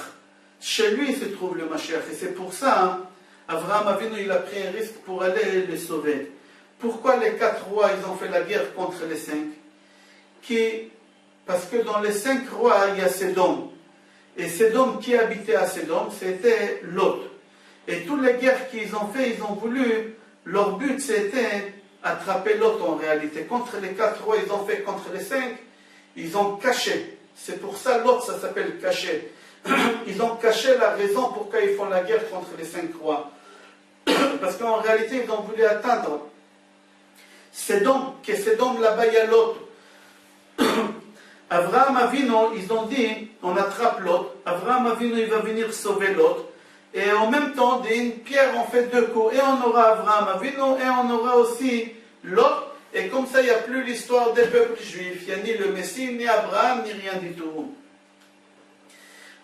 Chez lui se trouve le Mashiach. Et c'est pour ça, hein, Abraham Avinu, il a pris un risque pour aller les sauver. Pourquoi les 4 rois, ils ont fait la guerre contre les 5? Parce que dans les 5 rois, il y a Sédom. Et Sédom, qui habitait à Sédom, c'était Lot. Et toutes les guerres qu'ils ont fait, ils ont voulu, leur but c'était attraper Lot en réalité. Contre les 4 rois, ils ont fait contre les 5, ils ont caché. C'est pour ça Lot, ça s'appelle caché. Ils ont caché la raison pourquoi ils font la guerre contre les 5 rois. Parce qu'en réalité, ils ont voulu atteindre Sédom, que Sédom là-bas, il y a Lot. Abraham Avinu, ils ont dit, on attrape Lot. Abraham Avinu, il va venir sauver Lot. Et en même temps, d'une pierre, on fait 2 coups. Et on aura Abraham Avinu, et on aura aussi Lot. Et comme ça, il n'y a plus l'histoire des peuples juifs. Il n'y a ni le Messie, ni Abraham, ni rien du tout.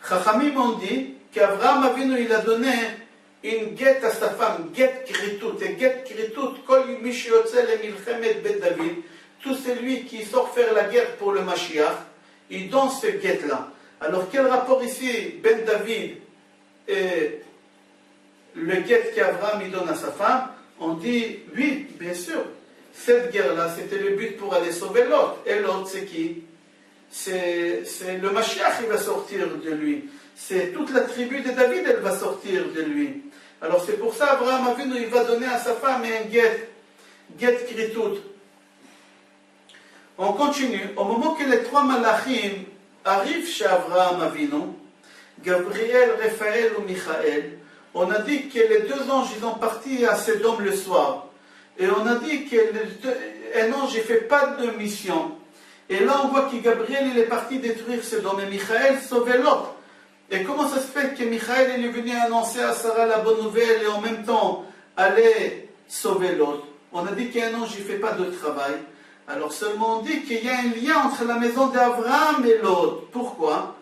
Chachamim ont dit qu'Abraham Avinu, il a donné une guette à sa femme, guette kritout. Et guette kritout, kol mishiotze le milchemet bet David, tout celui qui sort faire la guerre pour le Mashiach, il donne ce guette-là. Alors quel rapport ici, Ben David et le guette qu'Abraham il donne à sa femme? On dit, oui, bien sûr. Cette guerre-là, c'était le but pour aller sauver l'autre. Et l'autre, c'est qui? C'est le Mashiach qui va sortir de lui. C'est toute la tribu de David, elle va sortir de lui. Alors c'est pour ça, Abraham Avinu, il va donner à sa femme un guette kritout. On continue. Au moment que les 3 malachim arrivent chez Abraham Avinu, Gabriel, Raphaël ou Michaël, on a dit que les 2 anges, ils ont parti à Sédom le soir. Et on a dit qu'un ange ne fait pas de mission. Et là, on voit que Gabriel, il est parti détruire Sédom et Michaël sauvait l'autre. Et comment ça se fait que Michaël, il est venu annoncer à Sarah la bonne nouvelle et en même temps aller sauver l'autre? On a dit qu'un ange ne fait pas de travail. Alors seulement on dit qu'il y a un lien entre la maison d'Abraham et l'autre. Pourquoi?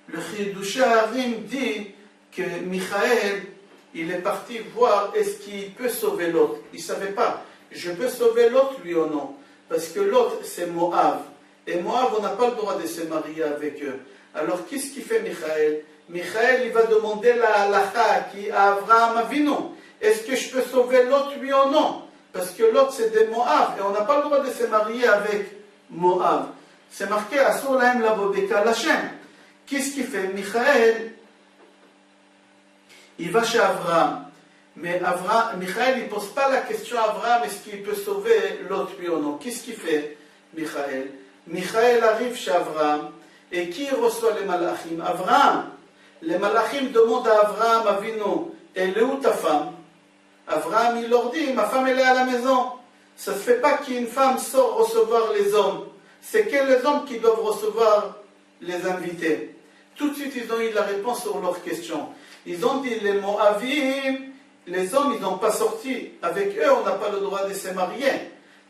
Le Chiddushei HaRim dit que Michaël, il est parti voir est-ce qu'il peut sauver l'autre. Il ne savait pas. Je peux sauver l'autre, lui ou non? Parce que l'autre, c'est Moab. Et Moab, on n'a pas le droit de se marier avec eux. Alors, qu'est-ce qu'il fait Michaël? Michaël, il va demander la halakha à Abraham Avinu. Est-ce que je peux sauver l'autre, lui ou non? Parce que l'autre, c'est des Moab. Et on n'a pas le droit de se marier avec Moab. C'est marqué à Solaim la Bobeka Lachem. Qu'est-ce qu'il fait Michaël? Il va chez Abraham. Mais Michaël, il ne pose pas la question à Abraham, est-ce qu'il peut sauver l'autre, lui ou non? Qu'est-ce qu'il fait, Michaël? Michaël arrive chez Abraham, et qui reçoit les malachim? Abraham. Les malachim demandent à Abraham Avinu, elle est où ta femme? Abraham, il leur dit, ma femme, elle est à la maison. Ça ne se fait pas qu'une femme sort recevoir les hommes. C'est que les hommes qui doivent recevoir les invités. Tout de suite, ils ont eu la réponse sur leur question. Ils ont dit, les Moavim, les hommes, ils n'ont pas sorti. Avec eux, on n'a pas le droit de se marier.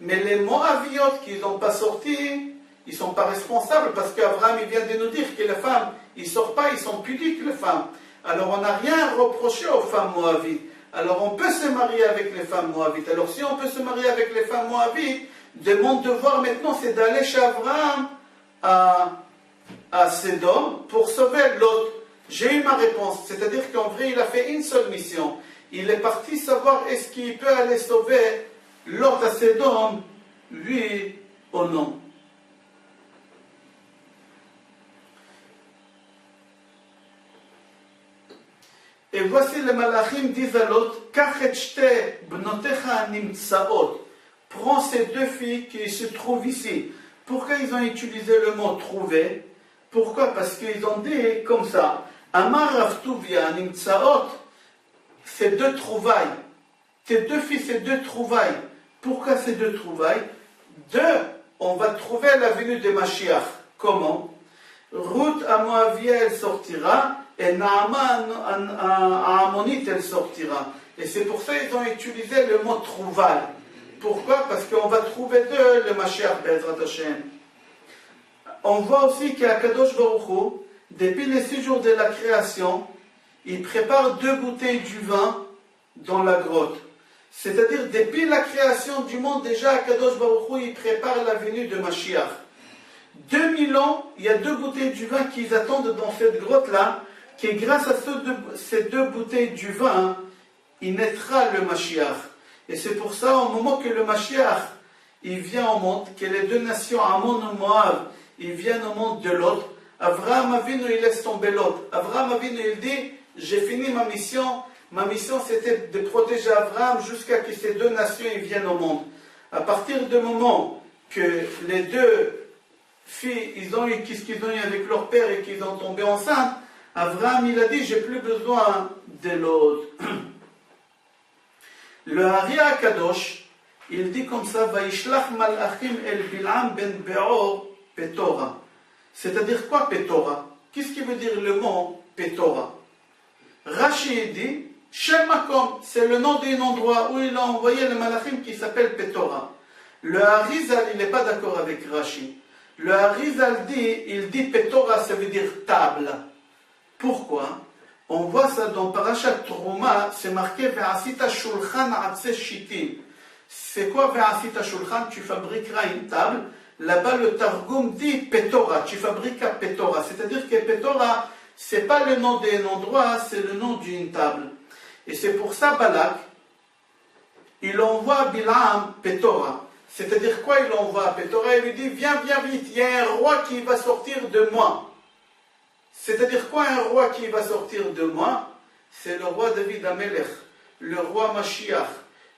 Mais les Moaviotes qui n'ont pas sorti, ils ne sont pas responsables parce qu'Abraham il vient de nous dire que les femmes, ils ne sortent pas, ils sont pudiques les femmes. Alors on n'a rien à reprocher aux femmes moabites. Alors on peut se marier avec les femmes moabites. Alors si on peut se marier avec les femmes moabites, mon devoir maintenant c'est d'aller chez Abraham à Sédom pour sauver l'autre. J'ai eu ma réponse, c'est-à-dire qu'en vrai il a fait une seule mission. Il est parti savoir est-ce qu'il peut aller sauver l'autre à Sédom, oui ou non. Et voici les malachim disent à l'autre, prends ces deux filles qui se trouvent ici. Pourquoi ils ont utilisé le mot trouver? Pourquoi? Parce qu'ils ont dit comme ça, Amar Raftuvia Nimtsaot, c'est deux trouvailles. Ces deux filles, c'est deux trouvailles. Pourquoi ces deux trouvailles? Deux, on va trouver la venue de Mashiach. Comment? Ruth à Moavia, elle sortira, et Naaman à Ammonite, elle sortira. Et c'est pour ça qu'ils ont utilisé le mot trouvaille. Pourquoi? Parce qu'on va trouver deux, le Mashiach Be'ezrat Hashem. On voit aussi qu'à Kadosh Baruch Hu, depuis les 6 jours de la création, il prépare 2 bouteilles du vin dans la grotte. C'est-à-dire, depuis la création du monde, déjà, Kadosh Baruch Hu, il prépare la venue de Mashiach. 2000 ans, il y a 2 bouteilles du vin qu'ils attendent dans cette grotte-là, que grâce à ces 2 bouteilles du vin, il naîtra le Mashiach. Et c'est pour ça, au moment que le Mashiach, il vient au monde, que les 2 nations, Ammon et Moab, ils viennent au monde de l'autre, Avraham Avinu, il laisse tomber l'autre. Avraham Avinu, il dit, j'ai fini ma mission. Ma mission, c'était de protéger Abraham jusqu'à ce que ces 2 nations ils viennent au monde. À partir du moment que les 2 filles, ils ont eu ce qu'ils ont eu avec leur père et qu'ils ont tombé enceintes, Abraham, il a dit, j'ai plus besoin de l'autre. Le Hari HaKadosh, il dit comme ça, Vaishlach malachim el Bil'am ben Be'or Petora. C'est-à-dire quoi Petora? Qu'est-ce qui veut dire le mot Petora? Rashi dit, Shem Makom, c'est le nom d'un endroit où il a envoyé le malachim qui s'appelle Petora. Le Harizal, il n'est pas d'accord avec Rashi. Le Harizal dit, il dit Petora, ça veut dire table. Pourquoi? On voit ça dans Parashat Trouma, c'est marqué Ve'asita shulchan atse shitim. C'est quoi Ve'asita shulchan? Tu fabriqueras une table. Là-bas, le Targum dit Petora, tu fabriques à Petora. C'est-à-dire que Petora, ce n'est pas le nom d'un endroit, c'est le nom d'une table. Et c'est pour ça Balak, il envoie Bilam Petora. C'est-à-dire quoi il envoie à Petora? Il lui dit, viens vite, il y a un roi qui va sortir de moi. C'est-à-dire quoi un roi qui va sortir de moi? C'est le roi David Amelech, le roi Mashiach.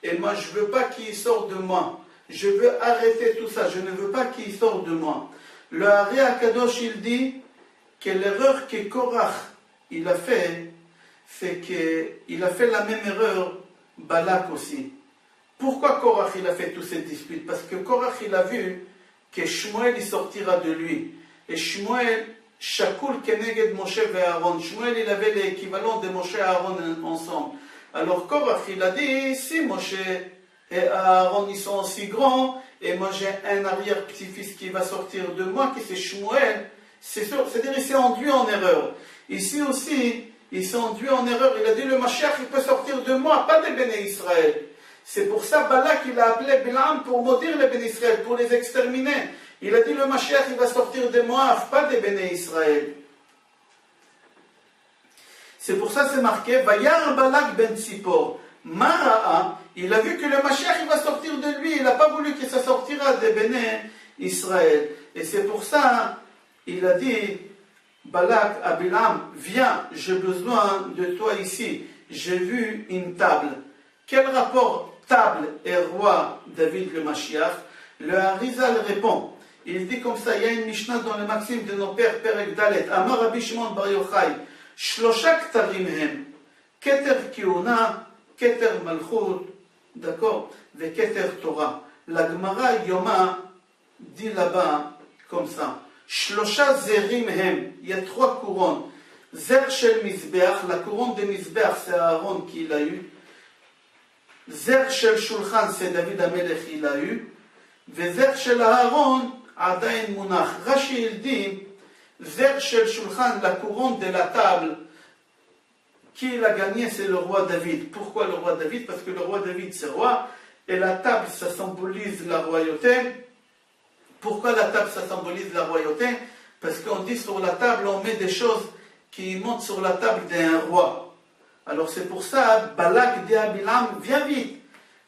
Et moi, je ne veux pas qu'il sorte de moi. Je veux arrêter tout ça, je ne veux pas qu'il sorte de moi. Le Hari HaKadosh, il dit que l'erreur que Korach, il a fait, c'est qu'il a fait la même erreur Balak aussi. Pourquoi Korach, il a fait toutes ces disputes? Parce que Korach, il a vu que Shmuel, il sortira de lui. Et Shmuel, Shakul Keneged Moshe et Aaron. Shmuel, il avait l'équivalent de Moshe et Aaron ensemble. Alors Korach, il a dit, si Moshe et Aaron, ils sont aussi grands, et moi j'ai un arrière-petit-fils qui va sortir de moi, qui c'est Shmuel, c'est-à-dire il s'est enduit en erreur. Ici aussi, il s'est enduit en erreur, il a dit le Mashiach, il peut sortir de moi, pas des Béné Israël. C'est pour ça Balak, il a appelé Bilam pour maudire les Béné Israël, pour les exterminer. Il a dit le Mashiach, il va sortir de moi, pas des Béné Israël. C'est pour ça c'est marqué, Vayar Balak ben Tzipor. Mara'a, il a vu que le Mashiach il va sortir de lui, il n'a pas voulu que ça sortira des Béné Israël. Et c'est pour ça, il a dit, Balak à Bilam, viens, j'ai besoin de toi ici. J'ai vu une table. Quel rapport table et roi David le Mashiach? Le Harizal répond. Il dit comme ça, il y a une Mishnah dans le Maxime de nos pères, Perek Dalet, Amar Rabbi Shimon Bar Yochai, Shlosha Ktarim hem, Keter Kiuna, Keter Malchut, d'accord, et Keter Torah. La Gemara Yoma dit là-bas comme ça. Shlosha Zerim hem, il y a 3 couronnes. Zer Shel Mizbeach, la couronne de Mizbeach, c'est Aaron qui l'a eu. Zer Shel Shulchan, c'est David Amelech, il l'a eu. Zer Shel Aaron, עדיין מונח. רש"י il dit, זר של שולחן, la couronne de la table, qui l'a gagné, c'est le roi David. Pourquoi le roi David? Parce que le roi David, c'est roi, et la table, ça symbolise la royauté. Pourquoi la table, ça symbolise la royauté? Parce qu'on dit sur la table, on met des choses qui montent sur la table d'un roi. Alors c'est pour ça, Balak dit à Bilam, viens vite.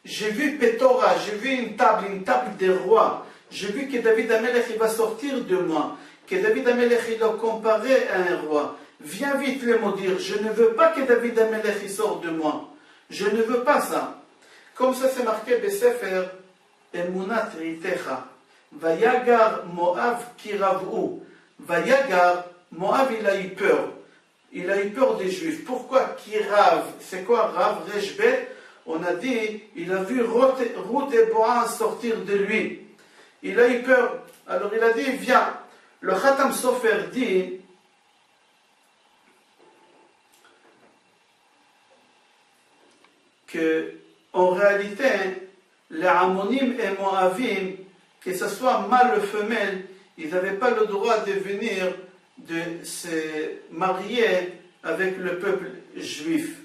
J'ai vu Pétora, j'ai vu une table des rois. J'ai vu que David Amelech, il va sortir de moi. Que David Amelech, il l'a comparé à un roi. Viens vite le maudire. Je ne veux pas que David Amelech, il sorte de moi. Je ne veux pas ça. Comme ça, c'est marqué, Besefer, Emunat Ritecha. Vayagar Moav Kiravou. Vayagar, Moav, il a eu peur. Il a eu peur des Juifs. Pourquoi Kirav? C'est quoi Rav Reshbet? On a dit, il a vu Ruth et Boaz sortir de lui. Il a eu peur. Alors il a dit, viens. Le Khatam Sofer dit, que en réalité, les Ammonim et Moavim, que ce soit mâle ou femelle, ils n'avaient pas le droit de venir de se marier avec le peuple juif.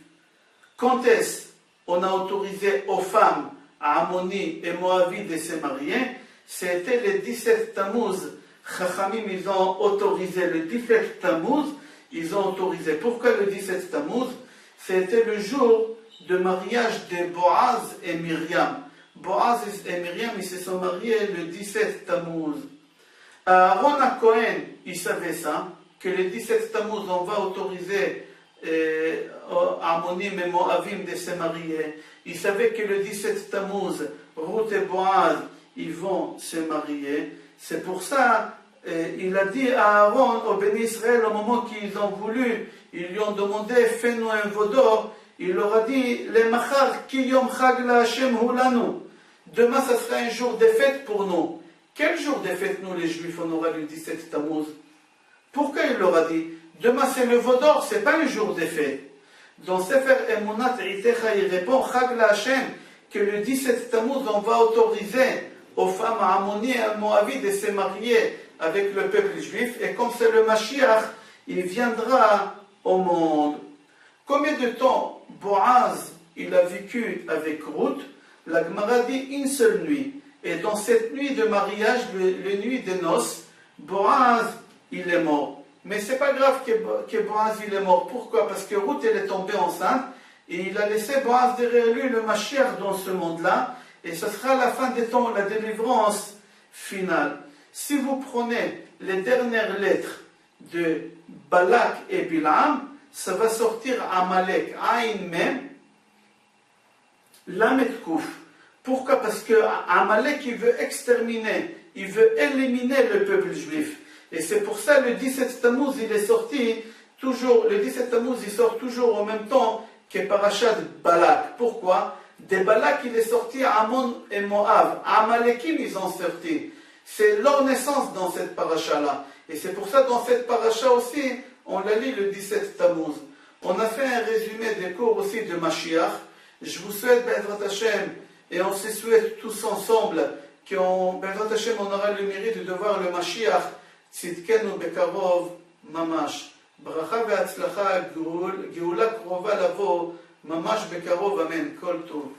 Quand est-ce qu'on a autorisé aux femmes, à Ammoni et Moavi de se marier? C'était le 17 Tammuz. Chachamim, ils ont autorisé le 17 Tammuz. Ils ont autorisé. Pourquoi le 17 Tammuz? C'était le jour de mariage de Boaz et Myriam. Boaz et Myriam, ils se sont mariés le 17 Tammuz. Aaron à Cohen, il savait ça, que le 17 Tammuz, on va autoriser Ammonim et Moavim de se marier. Il savait que le 17 Tammuz, Ruth et Boaz, ils vont se marier. C'est pour ça, il a dit à Aaron, au béni Israël, au moment qu'ils ont voulu, ils lui ont demandé, fais-nous un veau d'or. Il leur a dit, le machar ki yom chag la Hashem hulanu. Demain, ça sera un jour de fête pour nous. Quel jour de fête, nous, les Juifs, on aura le 17 Tammuz? Pourquoi il leur a dit? Demain, c'est le veau d'or, c'est pas un jour de fête. Dans Sefer Emunat Ritecha, il répond, chag la Hashem, que le 17 Tammuz, on va autoriser aux femmes à Ammoni et à Moavi de se marier avec le peuple juif. Et comme c'est le Mashiach, il viendra au monde. Combien de temps Boaz il a vécu avec Ruth? La Gemara dit une seule nuit. Et dans cette nuit de mariage, la nuit des noces, Boaz il est mort. Mais c'est pas grave que Boaz il est mort. Pourquoi? Parce que Ruth elle est tombée enceinte et il a laissé Boaz derrière lui le Mashiach dans ce monde-là. Et ce sera la fin des temps, la délivrance finale. Si vous prenez les dernières lettres de Balak et Bilam, ça va sortir Amalek, Aïn Mem, Lamed Kouf. Pourquoi? Parce que Amalek, il veut exterminer, il veut éliminer le peuple juif. Et c'est pour ça le 17 Tammuz, il est sorti toujours, le 17 Tammuz, il sort toujours en même temps que Parashat Balak. Pourquoi? De Balak, il est sorti Ammon et Moab. Amalekim, ils ont sorti. C'est leur naissance dans cette paracha-là. Et c'est pour ça, dans cette paracha aussi, on la lit le 17 Tammuz. On a fait un résumé des cours aussi de Mashiach. Je vous souhaite, Be'ezrat Hashem, et on se souhaite tous ensemble, Be'ezrat Hashem, on aura le mérite de voir le Mashiach, Tzidkenu Bekarov Mamash. Bracha ve'atzlacha, Geula krova lavo, Mamash Bekarov, Amen. Kol tov.